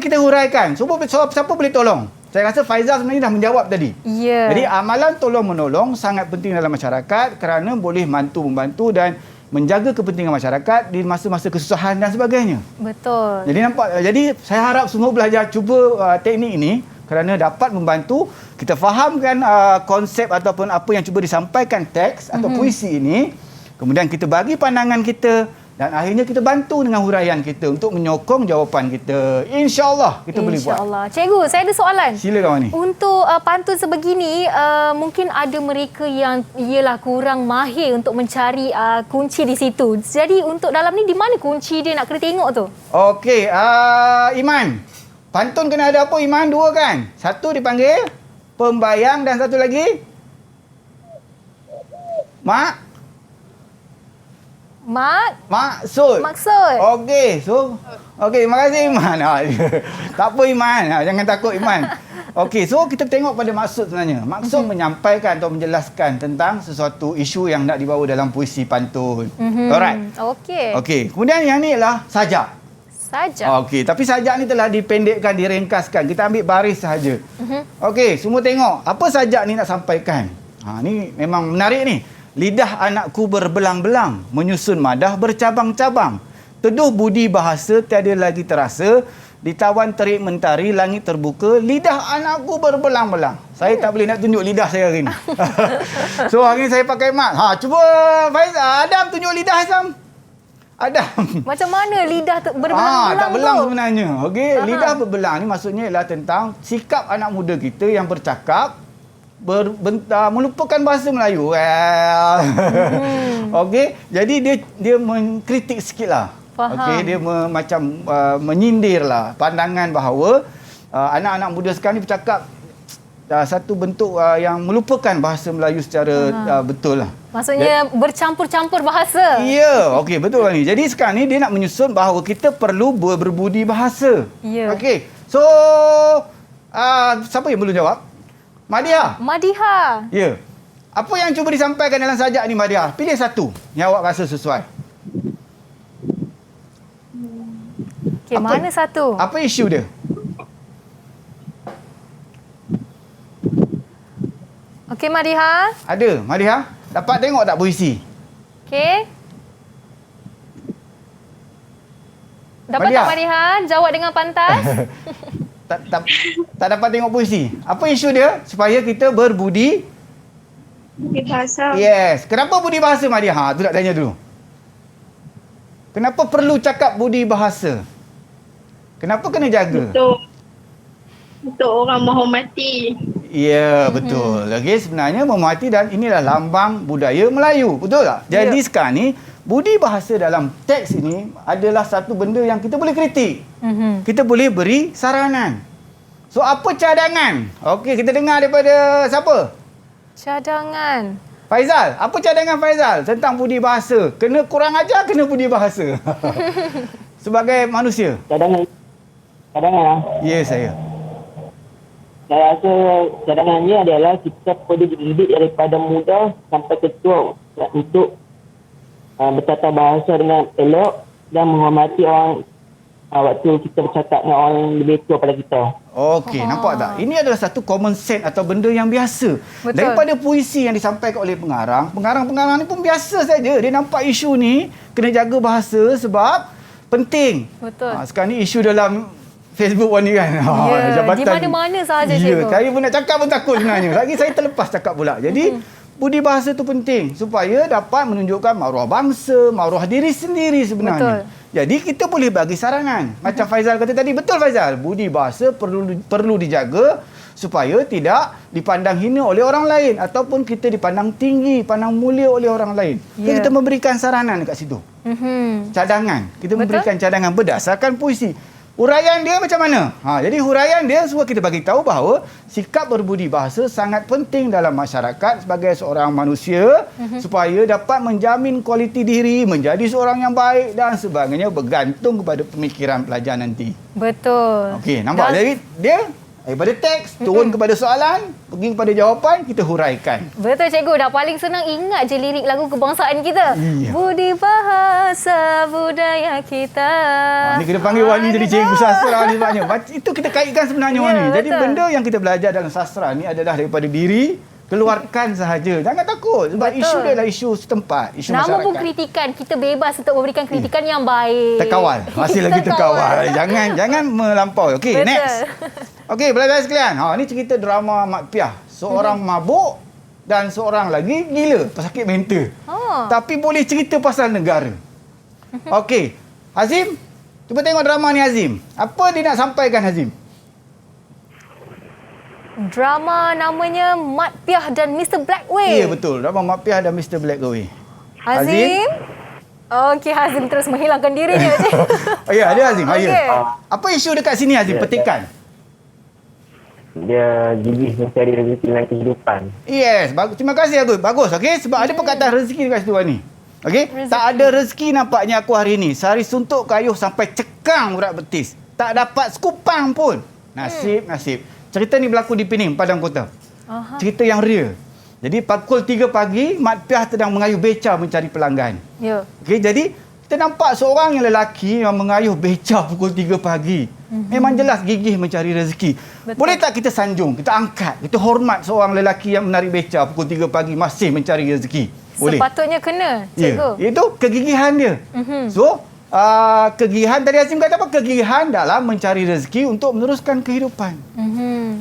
Speaker 3: Kita huraikan. So, siapa boleh tolong? Saya rasa Faizal sebenarnya dah menjawab tadi.
Speaker 2: Ya.
Speaker 3: Jadi amalan tolong-menolong sangat penting dalam masyarakat kerana boleh membantu dan menjaga kepentingan masyarakat di masa-masa kesusahan dan sebagainya.
Speaker 2: Betul.
Speaker 3: Jadi nampak, jadi saya harap semua belajar cuba teknik ini kerana dapat membantu kita fahamkan konsep ataupun apa yang cuba disampaikan teks atau puisi ini. Kemudian kita bagi pandangan kita dan akhirnya kita bantu dengan huraian kita untuk menyokong jawapan kita. InsyaAllah kita boleh buat.
Speaker 2: InsyaAllah. Cikgu, saya ada soalan.
Speaker 3: Silakan Wani.
Speaker 2: Untuk pantun sebegini, mungkin ada mereka yang ialah kurang mahir untuk mencari kunci di situ. Jadi untuk dalam ni, di mana kunci dia nak kena tengok tu?
Speaker 3: Okey, Iman. Pantun kena ada apa Iman? Dua kan? Satu dipanggil pembayang dan satu lagi? Maksud. Okey, terima kasih Iman. Tak apa Iman, jangan takut Iman. Okey, so kita tengok pada maksud sebenarnya. Maksud menyampaikan atau menjelaskan tentang sesuatu isu yang nak dibawa dalam puisi pantun. Alright. Okey, kemudian yang ni ialah sajak. Okey, tapi sajak ni telah dipendekkan, diringkaskan. Kita ambil baris sahaja. Okey, semua tengok apa sajak ni nak sampaikan. Ni memang menarik ni. Lidah anakku berbelang-belang, menyusun madah bercabang-cabang. Teduh budi bahasa tiada lagi terasa, ditawan terik mentari, langit terbuka, lidah anakku berbelang-belang. Saya tak boleh nak tunjuk lidah saya hari ni. So hari ni saya pakai mat. Cuba Faizal, Adam tunjuk lidah Azam. Adam.
Speaker 2: Macam mana lidah berbelang-belang
Speaker 3: tak belang
Speaker 2: tu?
Speaker 3: sebenarnya. Okey, lidah berbelang ni maksudnya ialah tentang sikap anak muda kita yang bercakap melupakan bahasa Melayu. Okey, jadi dia mengkritik sikitlah. Okey, dia macam menyindirlah pandangan bahawa anak-anak muda sekarang ni bercakap satu bentuk yang melupakan bahasa Melayu secara betul lah.
Speaker 2: Maksudnya bercampur-campur bahasa.
Speaker 3: Ya, okey, betul ni. Jadi sekarang ni dia nak menyusun bahawa kita perlu berbudi bahasa.
Speaker 2: Ya.
Speaker 3: Okey. So siapa yang belum jawab? Madiha. Ya. Apa yang cuba disampaikan dalam sajak ni Madiha? Pilih satu yang awak rasa sesuai.
Speaker 2: Okey, mana satu?
Speaker 3: Apa isu dia?
Speaker 2: Okey, Madiha.
Speaker 3: Ada, Madiha. Dapat tengok tak puisi?
Speaker 2: Okey. Dapat
Speaker 3: Madiha?
Speaker 2: tak Madiha? Jawab dengan pantas.
Speaker 3: Tak dapat tengok puisi. Apa isu dia? Supaya kita berbudi
Speaker 7: bahasa.
Speaker 3: Yes. Kenapa budi bahasa Madiha? Tu nak tanya dulu. Kenapa perlu cakap budi bahasa? Kenapa kena jaga?
Speaker 7: Untuk orang menghormati.
Speaker 3: Ya, betul. Okey, sebenarnya menghormati dan inilah lambang budaya Melayu. Betul tak? Jadi sekarang ni budi bahasa dalam teks ini adalah satu benda yang kita boleh kritik. Kita boleh beri saranan. So, apa cadangan? Okey, kita dengar daripada siapa?
Speaker 2: Cadangan.
Speaker 3: Faizal. Apa cadangan Faizal tentang budi bahasa? Kena kurang ajar, kena budi bahasa. Sebagai manusia.
Speaker 9: Cadangan.
Speaker 3: Ya, saya.
Speaker 9: Saya rasa cadangannya adalah kita perlu dididik daripada muda sampai ketua untuk bertata bahasa dengan elok dan menghormati orang waktu kita bercakap dengan orang yang lebih tua pada kita.
Speaker 3: Okey, nampak tak? Ini adalah satu common sense atau benda yang biasa.
Speaker 2: Betul.
Speaker 3: Daripada puisi yang disampaikan oleh pengarang ni pun biasa saja. Dia nampak isu ni kena jaga bahasa sebab penting.
Speaker 2: Betul.
Speaker 3: Sekarang ni isu dalam Facebook ni kan.
Speaker 2: Di mana-mana sahaja cikgu.
Speaker 3: Saya pun nak cakap pun takut sebenarnya. Lagi saya terlepas cakap pula. Jadi budi bahasa tu penting supaya dapat menunjukkan maruah bangsa, maruah diri sendiri sebenarnya.
Speaker 2: Betul.
Speaker 3: Jadi kita boleh bagi saranan. Macam Faizal kata tadi, betul Faizal. Budi bahasa perlu dijaga supaya tidak dipandang hina oleh orang lain ataupun kita dipandang tinggi, pandang mulia oleh orang lain. Jadi kita memberikan saranan dekat situ. Cadangan. Kita memberikan cadangan berdasarkan puisi. Huraian dia macam mana? Jadi huraian dia semua kita bagi tahu bahawa sikap berbudi bahasa sangat penting dalam masyarakat sebagai seorang manusia supaya dapat menjamin kualiti diri, menjadi seorang yang baik dan sebagainya bergantung kepada pemikiran pelajar nanti.
Speaker 2: Betul.
Speaker 3: Okey, nampak? Jadi dia Daripada teks, turun kepada soalan, pergi kepada jawapan, kita huraikan.
Speaker 2: Betul cikgu, dah paling senang ingat je lirik lagu kebangsaan kita.
Speaker 3: Iya.
Speaker 2: Budi bahasa budaya kita.
Speaker 3: Ni kena panggil Wani jadi cikgu sastra ni sebabnya. Itu kita kaitkan sebenarnya
Speaker 2: Ya,
Speaker 3: Wani. Jadi
Speaker 2: betul.
Speaker 3: benda yang kita belajar dalam sastra ni adalah daripada diri, keluarkan sahaja. Jangan takut sebab
Speaker 2: Betul.
Speaker 3: isu dia adalah isu setempat, isu
Speaker 2: Nama
Speaker 3: masyarakat.
Speaker 2: pun kritikan, kita bebas untuk memberikan kritikan yang baik.
Speaker 3: Terkawal. Masih lagi terkawal. Jangan melampau. Okey,
Speaker 2: Betul.
Speaker 3: next. Okey, pelajar sekalian. Ni cerita drama Mat Piah. Seorang mabuk dan seorang lagi gila, pesakit mental. Tapi boleh cerita pasal negara. Okey. Hazim, cuba tengok drama ni Hazim. Apa dia nak sampaikan Hazim?
Speaker 2: Drama namanya Mat Piah dan Mr. Blackway.
Speaker 3: Ya, betul. Drama Mat Piah dan Mr. Blackway.
Speaker 2: Hazim? Okey, Hazim terus menghilangkan dirinya.
Speaker 3: Oh, ya, ada Hazim.
Speaker 2: Okey.
Speaker 3: Ya. Apa isu dekat sini Hazim?
Speaker 6: Ya,
Speaker 3: Petikan.
Speaker 6: Dia gigih mencari rezeki dalam kehidupan.
Speaker 3: Yes, bagus. Terima kasih Agus. Bagus, okey? Sebab ada perkataan rezeki dekat situ ni. Okey? Tak ada rezeki nampaknya aku hari ni. Sehari suntuk kayuh sampai cekang urat betis. Tak dapat sekupang pun. Nasib. Cerita ni berlaku di Pening, Padang Kota. Cerita yang real. Jadi pukul 3 pagi, Mat Piah sedang mengayuh beca mencari pelanggan.
Speaker 2: Ya.
Speaker 3: Okey, jadi kita nampak seorang yang lelaki yang mengayuh beca pukul 3 pagi. Memang jelas gigih mencari rezeki.
Speaker 2: Betul.
Speaker 3: Boleh tak kita sanjung, kita angkat, kita hormat seorang lelaki yang menarik beca pukul 3 pagi masih mencari rezeki? Boleh.
Speaker 2: Sepatutnya kena, cikgu.
Speaker 3: Ya, itu kegigihan dia. So, kegigihan tadi Azim kata apa? Kegigihan dalam mencari rezeki untuk meneruskan kehidupan.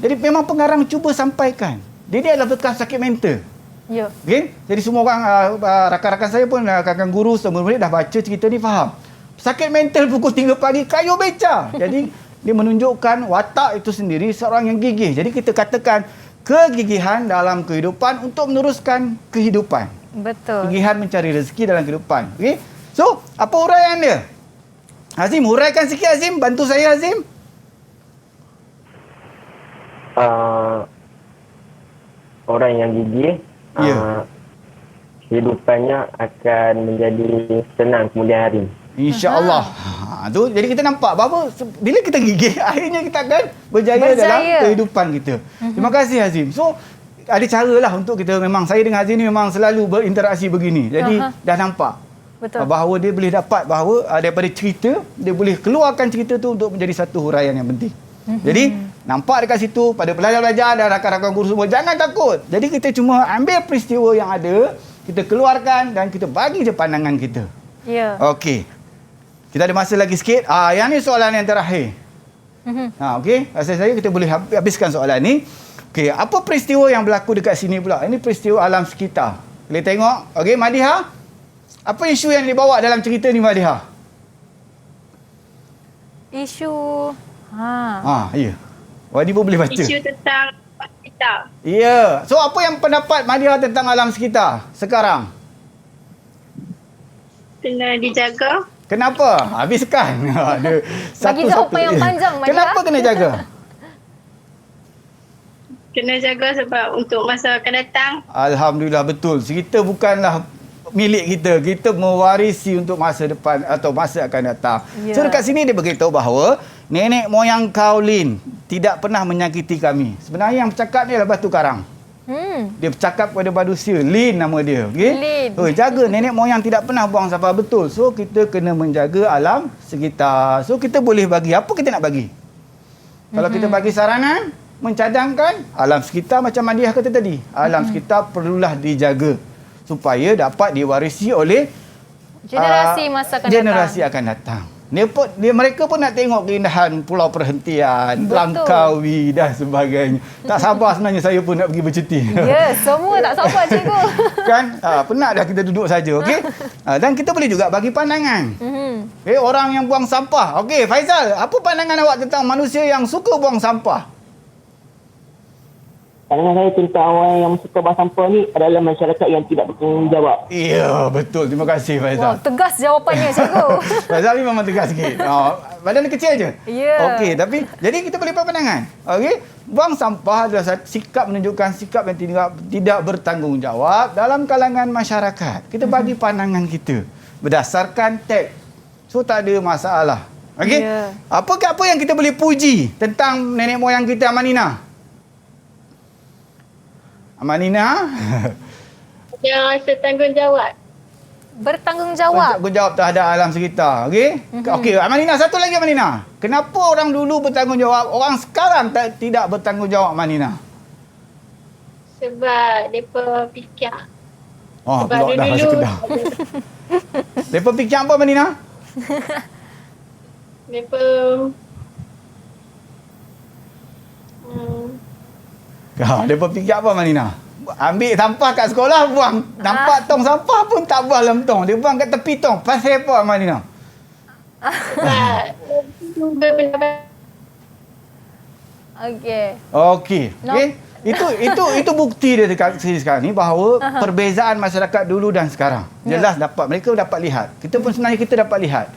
Speaker 3: Jadi memang pengarang cuba sampaikan. Dia adalah bekas sakit mental.
Speaker 2: Ya.
Speaker 3: Okay? Jadi semua orang, rakan-rakan saya pun, rakan guru, semua murid dah baca cerita ni faham. Sakit mental pukul 3 pagi, kayuh beca. Jadi dia menunjukkan watak itu sendiri seorang yang gigih. Jadi kita katakan kegigihan dalam kehidupan untuk meneruskan kehidupan.
Speaker 2: Betul.
Speaker 3: Kegigihan mencari rezeki dalam kehidupan. Okay? So, apa huraian dia? Hazim, huraikan sikit Hazim. Bantu saya Hazim.
Speaker 6: Orang yang gigih,
Speaker 3: Ya.
Speaker 6: kehidupannya akan menjadi senang kemudian hari.
Speaker 3: InsyaAllah. Tu, jadi kita nampak bahawa bila kita gigih, akhirnya kita akan berjaya dalam kehidupan kita. Terima kasih Hazim. So, ada cara lah untuk kita, memang saya dengan Hazim ni memang selalu berinteraksi begini. Jadi dah nampak.
Speaker 2: Betul.
Speaker 3: Bahawa dia boleh dapat bahawa daripada cerita, dia boleh keluarkan cerita tu untuk menjadi satu huraian yang penting. Jadi, nampak dekat situ pada pelajar-pelajar dan rakan-rakan guru semua, jangan takut. Jadi, kita cuma ambil peristiwa yang ada, kita keluarkan dan kita bagi je pandangan kita.
Speaker 2: Ya.
Speaker 3: Okey. Kita ada masa lagi sikit. Yang ni soalan yang terakhir. Okey. Rasa saya kita boleh habiskan soalan ni. Okey, apa peristiwa yang berlaku dekat sini pula? Ini peristiwa alam sekitar. Boleh tengok. Okey, Madiha. Apa isu yang dibawa dalam cerita ni, Madiha?
Speaker 2: Isu
Speaker 3: Ya. Wadi pun boleh baca.
Speaker 7: Isu tentang kita.
Speaker 3: Ya. So, apa yang pendapat Madiha tentang alam sekitar sekarang?
Speaker 7: Kena dijaga.
Speaker 3: Kenapa? Habiskan. Ada
Speaker 2: Bagi jawapan yang panjang, Madiha.
Speaker 3: Kenapa kena jaga?
Speaker 7: Kena jaga sebab untuk masa akan datang.
Speaker 3: Alhamdulillah, betul. Kita bukanlah milik kita. Kita mewarisi untuk masa depan atau masa akan datang.
Speaker 2: Ya.
Speaker 3: So dekat sini dia beritahu bahawa nenek moyang kau Lin tidak pernah menyakiti kami. Sebenarnya yang bercakap ni adalah batu karang. Dia bercakap kepada manusia. Lin nama dia. Okay?
Speaker 2: Lin.
Speaker 3: Jaga nenek moyang tidak pernah buang sampah. Betul. So kita kena menjaga alam sekitar. So kita boleh bagi. Apa kita nak bagi? Kalau kita bagi saranan, mencadangkan alam sekitar macam Madiah kata tadi. Alam sekitar perlulah dijaga supaya dapat diwarisi oleh
Speaker 2: generasi masa akan
Speaker 3: generasi
Speaker 2: datang.
Speaker 3: akan datang. Mereka pun nak tengok keindahan pulau perhentian, Langkawi dan sebagainya. Tak sabar sebenarnya saya pun nak pergi bercuti.
Speaker 2: Ya, semua tak sabar cikgu.
Speaker 3: Kan? Penat dah kita duduk saja, okey? Dan kita boleh juga bagi pandangan. Okay, orang yang buang sampah. Okey, Faizal, apa pandangan awak tentang manusia yang suka buang sampah?
Speaker 9: Pandangan saya tentang orang yang suka buang sampah ni adalah masyarakat yang tidak bertanggungjawab.
Speaker 3: Ya, betul. Terima kasih Faizal.
Speaker 2: Wah, tegas jawapannya cikgu.
Speaker 3: Faizal ni memang tegas sikit. Badan dia kecil je.
Speaker 2: Ya.
Speaker 3: Okey, tapi jadi kita boleh buat pandangan. Okey, buang sampah adalah sikap menunjukkan sikap yang tidak bertanggungjawab dalam kalangan masyarakat. Kita bagi pandangan kita berdasarkan teks. So tak ada masalah. Okey?
Speaker 2: Ya.
Speaker 3: Apa yang kita boleh puji tentang nenek moyang kita, Amanina? Amanina?
Speaker 7: Yang rasa tanggungjawab.
Speaker 2: Bertanggungjawab.
Speaker 3: Bertanggungjawab terhadap alam sekitar. Okey? Okey, Amanina, satu lagi Amanina. Kenapa orang dulu bertanggungjawab, orang sekarang tidak bertanggungjawab, Amanina?
Speaker 7: Sebab mereka fikir.
Speaker 3: Oh,
Speaker 7: Sebab
Speaker 3: pulak dah rasa
Speaker 7: dulu
Speaker 3: kedah. Mereka fikir apa, Amanina?
Speaker 7: mereka
Speaker 3: Mereka fikir apa, Amanina? Ambil sampah kat sekolah, buang. Nampak tong sampah pun tak buang dalam tong. Dia buang kat tepi tong. Pasal apa, Amanina?
Speaker 7: sebab berpendapat.
Speaker 2: Okey.
Speaker 3: Okey.
Speaker 2: No.
Speaker 3: Okey. Itu bukti dia dekat sini sekarang ni bahawa perbezaan masyarakat dulu dan sekarang. Jelas mereka dapat lihat. Kita pun sebenarnya kita dapat lihat.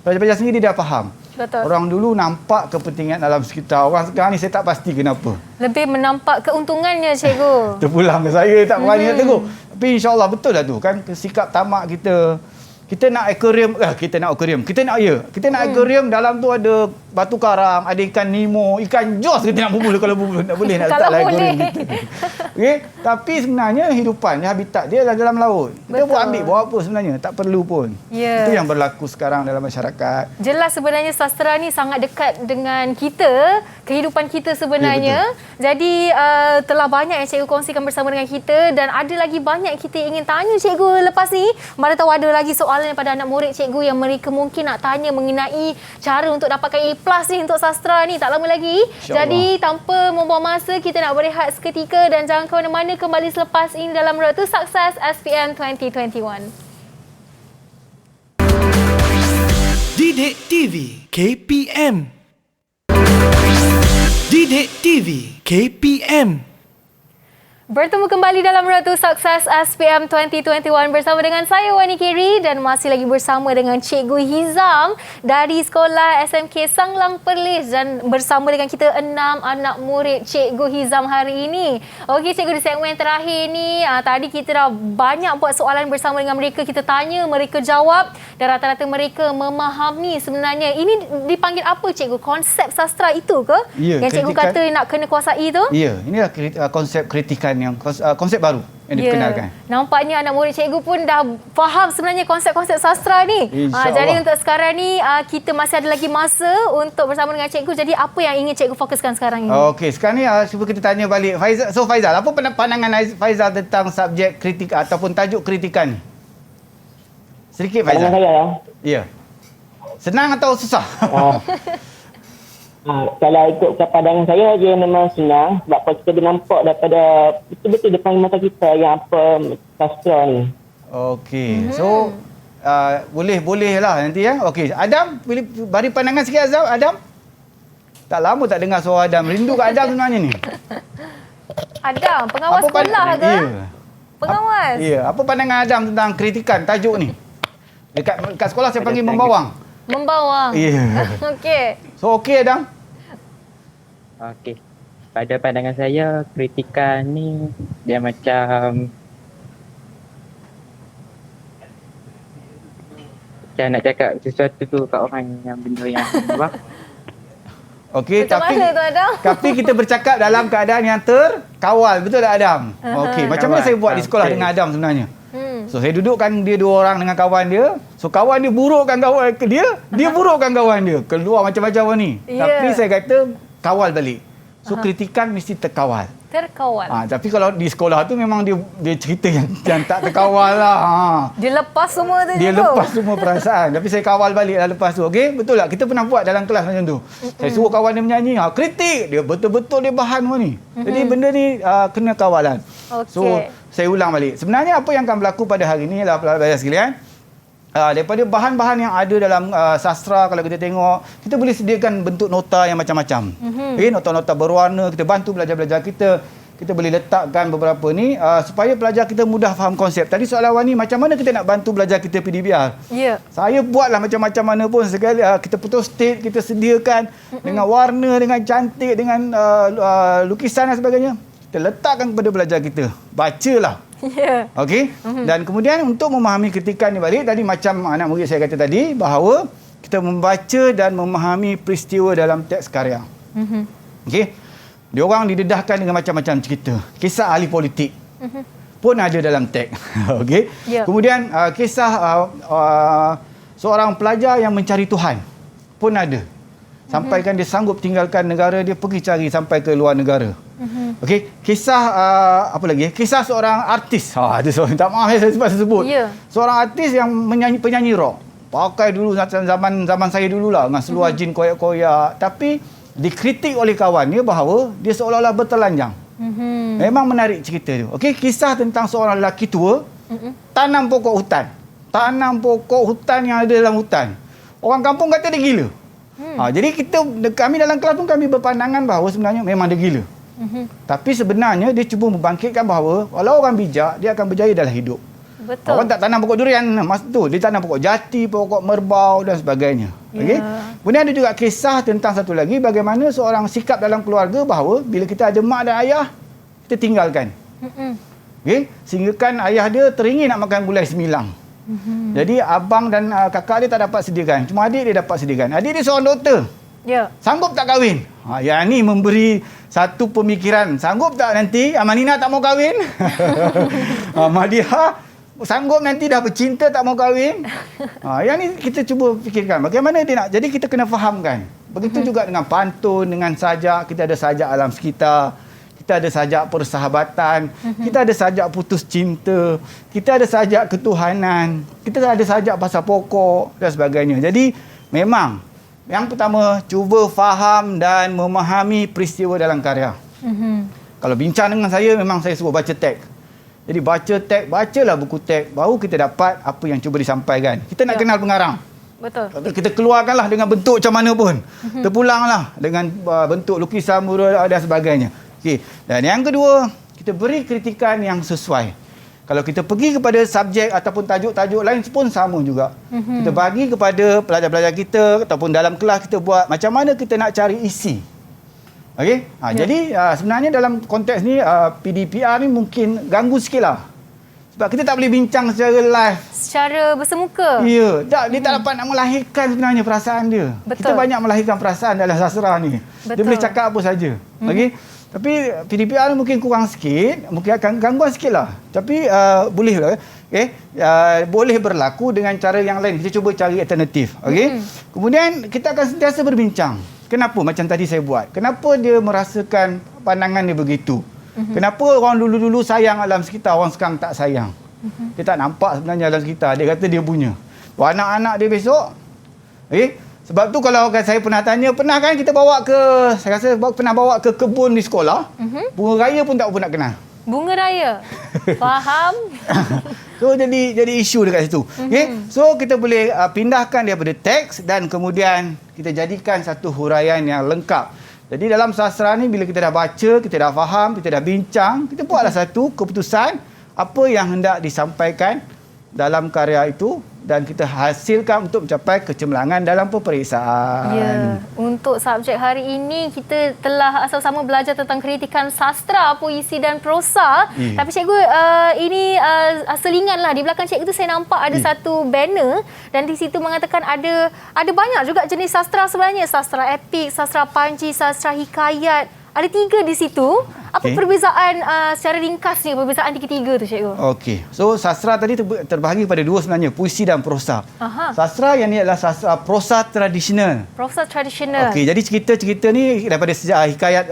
Speaker 3: Pelajar-pelajar sendiri dia dah faham.
Speaker 2: Betul.
Speaker 3: Orang dulu nampak kepentingan alam sekitar. Orang sekarang ni saya tak pasti kenapa.
Speaker 2: Lebih menampak keuntungannya, cikgu.
Speaker 3: Terpulang ke saya, tak berani nak tegur. Tapi insyaAllah betul lah tu. Kan sikap tamak kita. Kita nak aquarium. Kita nak aquarium. Dalam tu ada batu karang, ada ikan nemo, ikan jos kita nak bermula. Kalau nak boleh nak letak
Speaker 2: Kalau
Speaker 3: aquarium
Speaker 2: boleh.
Speaker 3: kita. Okay? Tapi sebenarnya hidupan, habitat dia dalam laut. Kita buat apa sebenarnya? Tak perlu pun.
Speaker 2: Ya.
Speaker 3: Itu yang berlaku sekarang dalam masyarakat.
Speaker 2: Jelas sebenarnya sastera ni sangat dekat dengan kita, kehidupan kita sebenarnya. Jadi telah banyak yang cikgu kongsikan bersama dengan kita dan ada lagi banyak kita ingin tanya cikgu lepas ni. Mana tahu ada lagi soalan daripada anak murid cikgu yang mereka mungkin nak tanya mengenai cara untuk dapatkan A+ ni untuk sastera ni tak lama lagi. Jadi tanpa membuang masa, kita nak berehat seketika dan jangan ke mana-mana, kembali selepas ini dalam Road to Success SPM 2021.
Speaker 1: Didik TV KPM. Didik TV KPM.
Speaker 2: Bertemu kembali dalam Road to Success SPM 2021 bersama dengan saya Wani Kiri dan masih lagi bersama dengan Cikgu Hizam dari Sekolah SMK Sanglang Perlis dan bersama dengan kita 6 anak murid Cikgu Hizam hari ini. Okey Cikgu, di segmen terakhir ni tadi kita dah banyak buat soalan bersama dengan mereka, kita tanya, mereka jawab dan rata-rata mereka memahami sebenarnya. Ini dipanggil apa Cikgu? Konsep sastra itu ke?
Speaker 3: Ya,
Speaker 2: yang Cikgu kata nak kena kuasai tu?
Speaker 3: Ya, inilah konsep kritikan yang konsep baru yang dikenalkan.
Speaker 2: Nampaknya anak murid cikgu pun dah faham sebenarnya konsep-konsep sastra ni. Jadi untuk sekarang ni kita masih ada lagi masa untuk bersama dengan cikgu. Jadi apa yang ingin cikgu fokuskan sekarang ini?
Speaker 3: Okey, sekarang ni cuba kita tanya balik Faizal. So Faizal, apa pandangan Faizal tentang subjek kritik ataupun tajuk kritikan ni? Sedikit Faizal.
Speaker 9: Pandangan saya.
Speaker 3: Ya. Senang atau susah?
Speaker 9: Kalau ikutkan pandangan saya, dia memang senang sebab apa kita boleh nampak daripada betul-betul depan mata kita yang apa sastra ni.
Speaker 3: Okey. So boleh lah nanti ya. Okey, Adam boleh bagi pandangan sikit Adam. Tak lama tak dengar suara Adam. Rindu kat Adam sebenarnya ni.
Speaker 2: Adam, pengawas sekolah ke?
Speaker 3: Ya.
Speaker 2: Pengawas.
Speaker 3: Ya, apa pandangan Adam tentang kritikan tajuk ni? Dekat sekolah saya panggil membawang.
Speaker 2: Membawang.
Speaker 3: Ya.
Speaker 2: Okey.
Speaker 3: So okey Adam.
Speaker 8: Okey. Pada pandangan saya, kritikan ni dia macam nak cakap sesuatu tu kat orang yang benda yang apa?
Speaker 3: Okey,
Speaker 2: Macam mana tu Adam?
Speaker 3: tapi kita bercakap dalam keadaan yang terkawal, betul tak Adam? Okey, macam mana saya buat di sekolah dengan Adam sebenarnya? So saya dudukkan dia 2 orang dengan kawan dia. So kawan dia burukkan kawan dia, dia burukkan kawan dia. Keluar macam-macam ni. Tapi saya kata kawal balik. So kritikan mesti terkawal.
Speaker 2: Terkawal.
Speaker 3: Tapi kalau di sekolah tu memang dia cerita yang tak terkawal lah.
Speaker 2: Dia lepas semua tu.
Speaker 3: Dia lepas semua perasaan. Tapi saya kawal balik lah lepas tu. Okey, betul tak? Kita pernah buat dalam kelas macam tu. Saya suruh kawan dia menyanyi. Kritik. Dia betul-betul dia bahan semua ni. Jadi benda ni kena kawalan.
Speaker 2: Okay.
Speaker 3: So saya ulang balik. Sebenarnya apa yang akan berlaku pada hari ini adalah pelajar sekalian. Daripada bahan-bahan yang ada dalam sastra, kalau kita tengok, kita boleh sediakan bentuk nota yang macam-macam. Nota-nota berwarna, kita bantu pelajar-pelajar kita. Kita boleh letakkan beberapa ni supaya pelajar kita mudah faham konsep. Tadi soalan Wani, macam mana kita nak bantu pelajar kita PDBR?
Speaker 2: Ya.
Speaker 3: Saya buatlah macam-macam mana pun sekali. Kita putus state, kita sediakan dengan warna, dengan cantik, dengan lukisan dan sebagainya. Kita letakkan kepada pelajar kita. Bacalah.
Speaker 2: Ya.
Speaker 3: Okey? Dan kemudian untuk memahami kritikan ni balik, tadi macam anak murid saya kata tadi, bahawa kita membaca dan memahami peristiwa dalam teks karya. Okey. Diorang didedahkan dengan macam-macam cerita. Kisah ahli politik pun ada dalam teks. Okey.
Speaker 2: Ya.
Speaker 3: Kemudian kisah seorang pelajar yang mencari Tuhan pun ada. Sampaikan dia sanggup tinggalkan negara dia pergi cari sampai ke luar negara. Okey, kisah apa lagi? Kisah seorang artis. Ada seorang, tak maaf saya sebut.
Speaker 2: Ya.
Speaker 3: Seorang artis yang penyanyi rock. Pakai dulu zaman saya dululah dengan seluar jin koyak-koyak, tapi dikritik oleh kawannya bahawa dia seolah-olah bertelanjang. Memang menarik cerita tu. Okey, kisah tentang seorang lelaki tua tanam pokok hutan. Tanam pokok hutan yang ada dalam hutan. Orang kampung kata dia gila. Jadi kami dalam kelas pun kami berpandangan bahawa sebenarnya memang dia gila. Tapi sebenarnya dia cuba membangkitkan bahawa kalau orang bijak, dia akan berjaya dalam hidup.
Speaker 2: Betul.
Speaker 3: Orang tak tanam pokok durian masa tu, dia tanam pokok jati, pokok merbau dan sebagainya. Okey. Kemudian ada juga kisah tentang satu lagi bagaimana seorang sikap dalam keluarga bahawa bila kita ada mak dan ayah, kita tinggalkan. Okey, sehingga kan ayah dia teringin nak makan gulai semilang. Jadi abang dan kakak dia tak dapat sediakan, cuma adik dia dapat sediakan. Adik dia seorang doktor.
Speaker 2: Ya.
Speaker 3: Sanggup tak kahwin? Yang ni memberi satu pemikiran. Sanggup tak nanti Amanina tak mau kahwin? Madiha sanggup nanti dah bercinta tak mau kahwin? Yang ni kita cuba fikirkan bagaimana dia nak. Jadi kita kena fahamkan. Begitu juga dengan pantun, dengan sajak. Kita ada sajak alam sekitar. Kita ada sajak persahabatan. Kita ada sajak putus cinta. Kita ada sajak ketuhanan. Kita ada sajak pasal pokok dan sebagainya. Jadi memang yang pertama, cuba faham dan memahami peristiwa dalam karya. Kalau bincang dengan saya, memang saya suruh baca teks. Jadi baca teks, bacalah buku teks, baru kita dapat apa yang cuba disampaikan. Kita nak kenal pengarang.
Speaker 2: Betul.
Speaker 3: Kita keluarkanlah dengan bentuk macam mana pun. Terpulanglah dengan bentuk lukisan, mural dan sebagainya. Okay. Dan yang kedua, kita beri kritikan yang sesuai. Kalau kita pergi kepada subjek ataupun tajuk-tajuk lain pun sama juga. Kita bagi kepada pelajar-pelajar kita ataupun dalam kelas kita buat macam mana kita nak cari isi. Okey? Jadi sebenarnya dalam konteks ni PDPR ni mungkin ganggu sikitlah. Sebab kita tak boleh bincang secara live.
Speaker 2: Secara bersemuka.
Speaker 3: Ya, dia tak dapat nak melahirkan sebenarnya perasaan dia.
Speaker 2: Betul.
Speaker 3: Kita banyak melahirkan perasaan dalam sastra ni.
Speaker 2: Betul.
Speaker 3: Dia boleh cakap apa saja. Okey? Tapi PDPR mungkin kurang sikit, mungkin akan gangguan sikitlah. Tapi boleh lah. Okay? Boleh berlaku dengan cara yang lain. Kita cuba cari alternatif. Okay? Kemudian kita akan sentiasa berbincang. Kenapa macam tadi saya buat? Kenapa dia merasakan pandangan dia begitu? Kenapa orang dulu-dulu sayang alam sekitar, orang sekarang tak sayang? Dia tak nampak sebenarnya alam sekitar. Dia kata dia punya. Anak-anak dia besok, okay? Sebab tu kalau saya pernah tanya, pernah kan kita bawa ke, saya rasa pernah bawa ke kebun di sekolah, bunga raya pun tak apa nak kenal.
Speaker 2: Bunga raya. Faham?
Speaker 3: So jadi isu dekat situ. Okay? So kita boleh pindahkan daripada teks dan kemudian kita jadikan satu huraian yang lengkap. Jadi dalam sastra ni bila kita dah baca, kita dah faham, kita dah bincang, kita buatlah satu keputusan apa yang hendak disampaikan dalam karya itu dan kita hasilkan untuk mencapai kecemerlangan dalam peperiksaan.
Speaker 2: Ya, untuk subjek hari ini kita telah sama-sama belajar tentang kritikan sastra, puisi dan prosa. Tapi cikgu, ini selinganlah di belakang cikgu tu saya nampak ada satu banner dan di situ mengatakan ada banyak juga jenis sastra sebenarnya. Sastra epik, sastra panji, sastra hikayat. Ada 3 di situ. Apa perbezaan secara ringkas ni, perbezaan tiga-tiga tu cikgu? Okey.
Speaker 3: So sastra tadi terbahagi pada 2 sebenarnya, puisi dan prosa. Sastra yang ni adalah sastra prosa tradisional.
Speaker 2: Prosa tradisional.
Speaker 3: Okey, jadi cerita-cerita ni daripada sejarah hikayat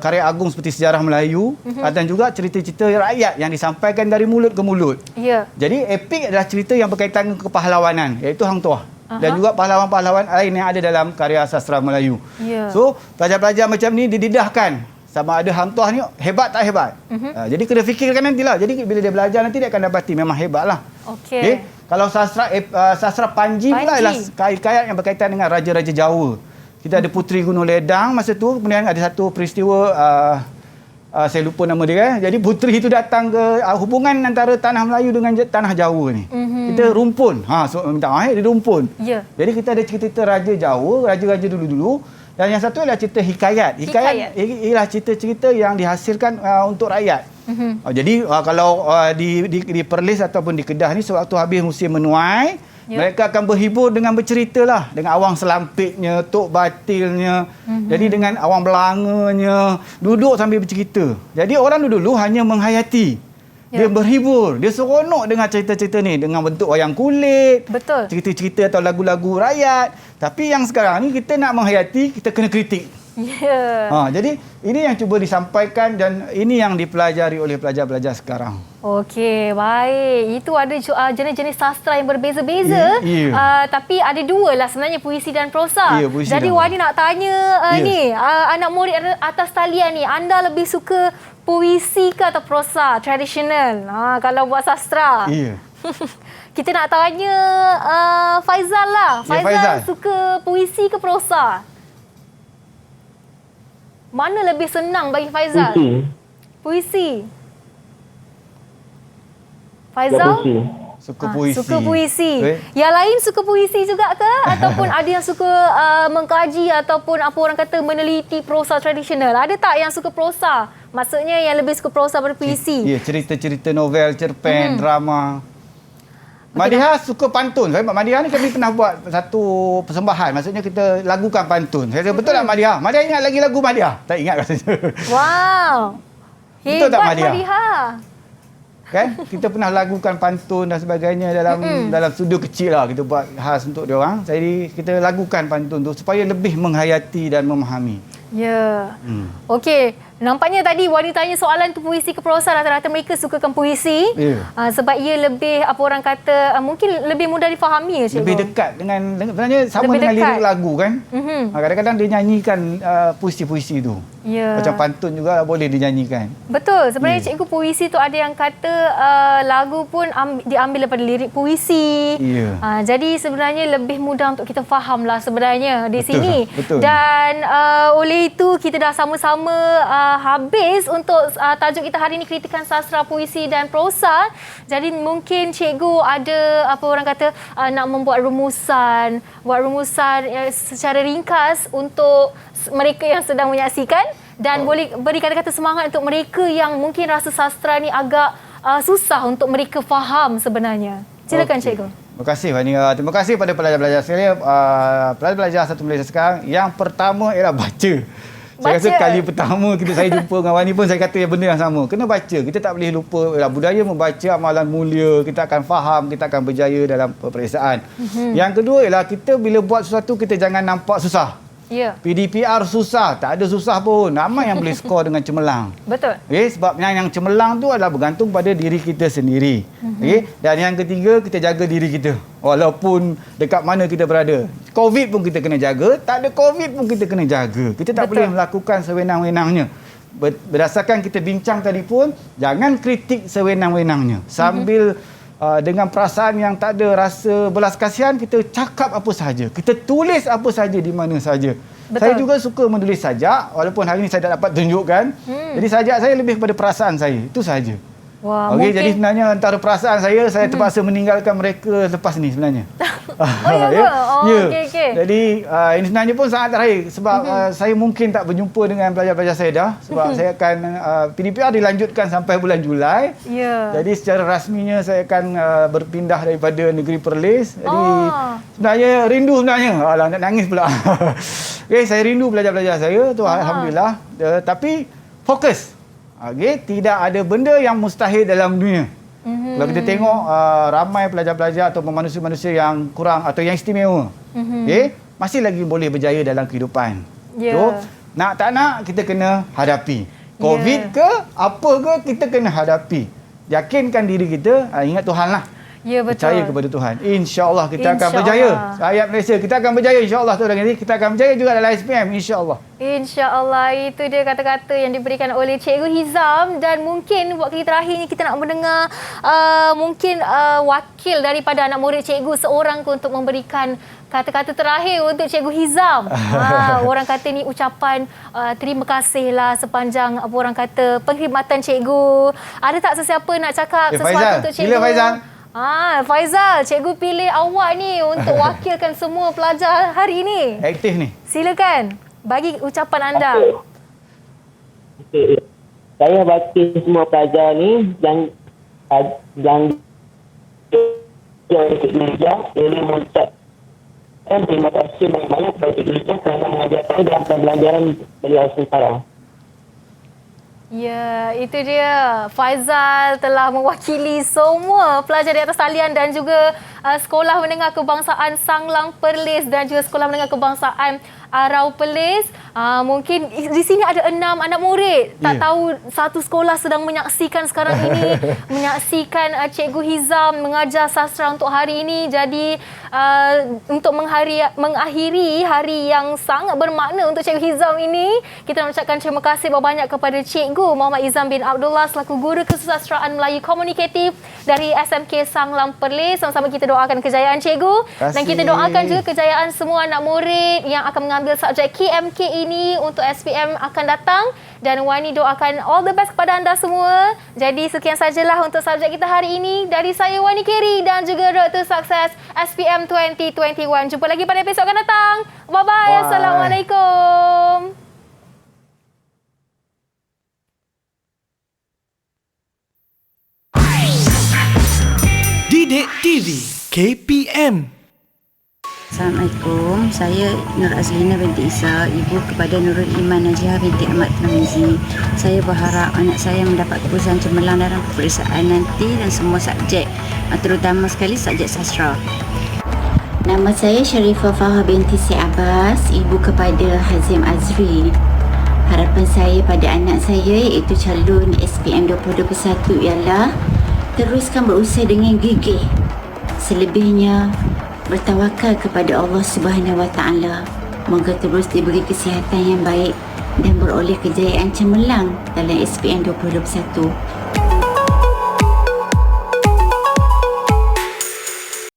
Speaker 3: karya agung seperti sejarah Melayu dan juga cerita-cerita rakyat yang disampaikan dari mulut ke mulut.
Speaker 2: Ya.
Speaker 3: Jadi epik adalah cerita yang berkaitan dengan kepahlawanan, iaitu Hang Tuah. Dan juga pahlawan-pahlawan lain yang ada dalam karya sastra Melayu. So, pelajar-pelajar macam ni didedahkan sama ada Hang Tuah ni hebat tak hebat. Jadi kena fikirkan nantilah. Jadi bila dia belajar nanti dia akan dapati memang hebatlah. Okey. Kalau sastra panji pula ialah hikayat yang berkaitan dengan raja-raja Jawa. Kita ada Puteri Gunung Ledang masa tu, kemudian ada satu peristiwa saya lupa nama dia. Jadi puteri itu datang ke hubungan antara tanah Melayu dengan tanah Jawa ni. Kita rumpun. So minta maaf dia rumpun. Jadi kita ada cerita raja Jawa, raja-raja dulu-dulu. Dan yang satu adalah cerita hikayat. Hikayat ialah cerita-cerita yang dihasilkan untuk rakyat. Jadi kalau di Perlis ataupun di Kedah ni sewaktu habis musim menuai, Mereka akan berhibur dengan bercerita lah. Dengan awang selampitnya, tok batilnya. Jadi dengan awang belanganya. Duduk sambil bercerita. Jadi orang dulu hanya menghayati. Dia berhibur. Dia seronok dengan cerita-cerita ni. Dengan bentuk wayang kulit.
Speaker 2: Betul.
Speaker 3: Cerita-cerita atau lagu-lagu rakyat. Tapi yang sekarang ni kita nak menghayati, kita kena kritik. Jadi ini yang cuba disampaikan dan ini yang dipelajari oleh pelajar-pelajar sekarang.
Speaker 2: Okey, baik. Itu ada jenis-jenis sastra yang berbeza-beza. Tapi ada dua lah sebenarnya, puisi dan prosa. Jadi Wani nak tanya ni, anak murid atas talian ni, anda lebih suka puisi ke atau prosa tradisional? Kalau buat sastra. Kita nak tanya Faizal lah. Faizal suka puisi ke prosa? Mana lebih senang bagi Faizal? Puisi. Faizal?
Speaker 3: Suka puisi.
Speaker 2: Suka puisi. Yang lain suka puisi juga ke? Ataupun ada yang suka mengkaji ataupun apa orang kata meneliti prosa tradisional? Ada tak yang suka prosa? Maksudnya yang lebih suka prosa pada puisi?
Speaker 3: Ya, cerita-cerita novel, cerpen, drama. Madiha suka pantun. Sebab Madiha ni kami pernah buat satu persembahan. Maksudnya kita lagukan pantun. Saya kata, betul tak Madiha? Madiha ingat lagi lagu Madiha? Tak ingat rasanya.
Speaker 2: Wow.
Speaker 3: Betul tak Madiha?
Speaker 2: Madiha.
Speaker 3: Kan? Kita pernah lagukan pantun dan sebagainya dalam studio kecil lah. Kita buat khas untuk dia orang. Jadi kita lagukan pantun tu supaya lebih menghayati dan memahami.
Speaker 2: Ya. Okey. Nampaknya tadi Wani tanya soalan tu puisi ke prosa, rata-rata mereka sukakan puisi. Sebab ia lebih, apa orang kata, mungkin lebih mudah difahami. Cikgu.
Speaker 3: Lebih dekat dengan sebenarnya sama lebih dengan lirik lagu kan. Kadang-kadang dia nyanyikan puisi-puisi tu. Macam pantun juga boleh dinyanyikan.
Speaker 2: Betul. Sebenarnya cikgu, puisi tu ada yang kata lagu pun diambil daripada lirik puisi. Jadi sebenarnya lebih mudah untuk kita faham lah sebenarnya di sini. Dan oleh itu kita dah sama-sama habis untuk tajuk kita hari ini, kritikan sastra, puisi dan prosa. Jadi mungkin cikgu ada apa orang kata nak membuat rumusan, secara ringkas untuk mereka yang sedang menyaksikan dan boleh beri kata-kata semangat untuk mereka yang mungkin rasa sastra ni agak susah untuk mereka faham sebenarnya. Silakan cikgu.
Speaker 3: Terima kasih Wani. Terima kasih pada pelajar-pelajar sekalian. Pelajar-pelajar satu Malaysia sekarang, yang pertama ialah baca. Saya rasa kali pertama saya jumpa dengan Wani pun saya kata benda yang sama. Kena baca. Kita tak boleh lupa budaya membaca, amalan mulia. Kita akan faham, kita akan berjaya dalam peperiksaan. Yang kedua ialah kita bila buat sesuatu kita jangan nampak susah. PDPR susah, tak ada susah pun. Ramai yang boleh skor dengan cemerlang.
Speaker 2: Betul.
Speaker 3: Sebab yang cemerlang tu adalah bergantung pada diri kita sendiri. Dan yang ketiga, kita jaga diri kita. Walaupun dekat mana kita berada. COVID pun kita kena jaga, tak ada COVID pun kita kena jaga. Kita tak boleh melakukan sewenang-wenangnya. Berdasarkan kita bincang tadi pun, jangan kritik sewenang-wenangnya. Sambil dengan perasaan yang tak ada rasa belas kasihan, kita cakap apa sahaja. Kita tulis apa sahaja di mana sahaja. Saya juga suka menulis sajak, walaupun hari ini saya tak dapat tunjukkan. Jadi sajak saya lebih kepada perasaan saya. Itu sahaja. Jadi sebenarnya antara perasaan saya terpaksa meninggalkan mereka lepas ni sebenarnya. Jadi ini sebenarnya pun sangat terakhir sebab saya mungkin tak berjumpa dengan pelajar-pelajar saya dah. Sebab saya akan PDPR dilanjutkan sampai bulan Julai. Jadi secara rasminya saya akan berpindah daripada negeri Perlis. Jadi sebenarnya rindu sebenarnya. Alah, nak nangis pula. Saya rindu pelajar-pelajar saya tu, alhamdulillah. Tapi fokus. Tidak ada benda yang mustahil dalam dunia. Kalau kita tengok ramai pelajar-pelajar atau manusia-manusia yang kurang atau yang istimewa, masih lagi boleh berjaya dalam kehidupan. So, nak tak nak kita kena hadapi. COVID ke apa ke kita kena hadapi. Yakinkan diri kita, ingat Tuhan lah. Percaya kepada Tuhan. InsyaAllah kita akan berjaya. Rakyat Malaysia kita akan berjaya, insyaAllah. Kita akan berjaya juga dalam SPM, insyaAllah.
Speaker 2: InsyaAllah. Itu dia kata-kata yang diberikan oleh Cikgu Hizam. Dan mungkin waktu terakhir ni kita nak mendengar mungkin wakil daripada anak murid cikgu seorang untuk memberikan kata-kata terakhir untuk Cikgu Hizam. Orang kata ni ucapan terima kasih lah sepanjang apa orang kata perkhidmatan cikgu. Ada tak sesiapa nak cakap sesuatu
Speaker 3: Faizal.
Speaker 2: untuk cikgu?
Speaker 3: Sila Faizal.
Speaker 2: Faizal, cikgu pilih awak ni untuk wakilkan semua pelajar hari ini.
Speaker 3: Aktif ni.
Speaker 2: Silakan, bagi ucapan anda.
Speaker 9: Saya wakil semua pelajar ni yang Cik Gereja, saya mengucapkan terima kasih banyak-banyak kepada Cik Gereja kerana mengajar saya dalam pembelajaran beliau sekarang.
Speaker 2: Ya, itu dia. Faizal telah mewakili semua pelajar di atas talian dan juga Sekolah Menengah Kebangsaan Sanglang Perlis dan juga Sekolah Menengah Kebangsaan Arau Perlis. Mungkin di sini ada 6 anak murid. Tak tahu satu sekolah sedang menyaksikan sekarang ini. Menyaksikan Cikgu Hizam mengajar sastra untuk hari ini. Jadi untuk mengakhiri hari yang sangat bermakna untuk Cikgu Hizam ini, kita nak ucapkan terima kasih banyak kepada Cikgu Muhammad Izam bin Abdullah selaku Guru Kesusastraan Melayu Komunikatif dari SMK Sanglang Perlis. Sama-sama kita doakan kejayaan Cikgu. Dan kita doakan juga kejayaan semua anak murid yang akan mengambil subjek KMK ini untuk SPM akan datang. Dan Wani doakan all the best kepada anda semua. Jadi sekian sajalah untuk subjek kita hari ini. Dari saya Wani Keri dan juga Road to Success SPM 2021. Jumpa lagi pada episod akan datang. Bye-bye. Assalamualaikum.
Speaker 1: Didik TV KPM.
Speaker 10: Assalamualaikum, saya Nur Azlina binti Isa, ibu kepada Nurul Iman Najihah binti Ahmad Tramizi. Saya berharap anak saya mendapat keputusan cemerlang dalam peperiksaan nanti dan semua subjek, terutama sekali subjek sastra.
Speaker 11: Nama saya Sharifah Fahah binti Syed Abbas, ibu kepada Hazim Azri. Harapan saya pada anak saya iaitu calon SPM 2021 ialah teruskan berusaha dengan gigih. Selebihnya bertawakal kepada Allah Subhanahu Wa Taala. Moga terus diberi kesihatan yang baik dan beroleh kejayaan cemerlang dalam SPM 2021.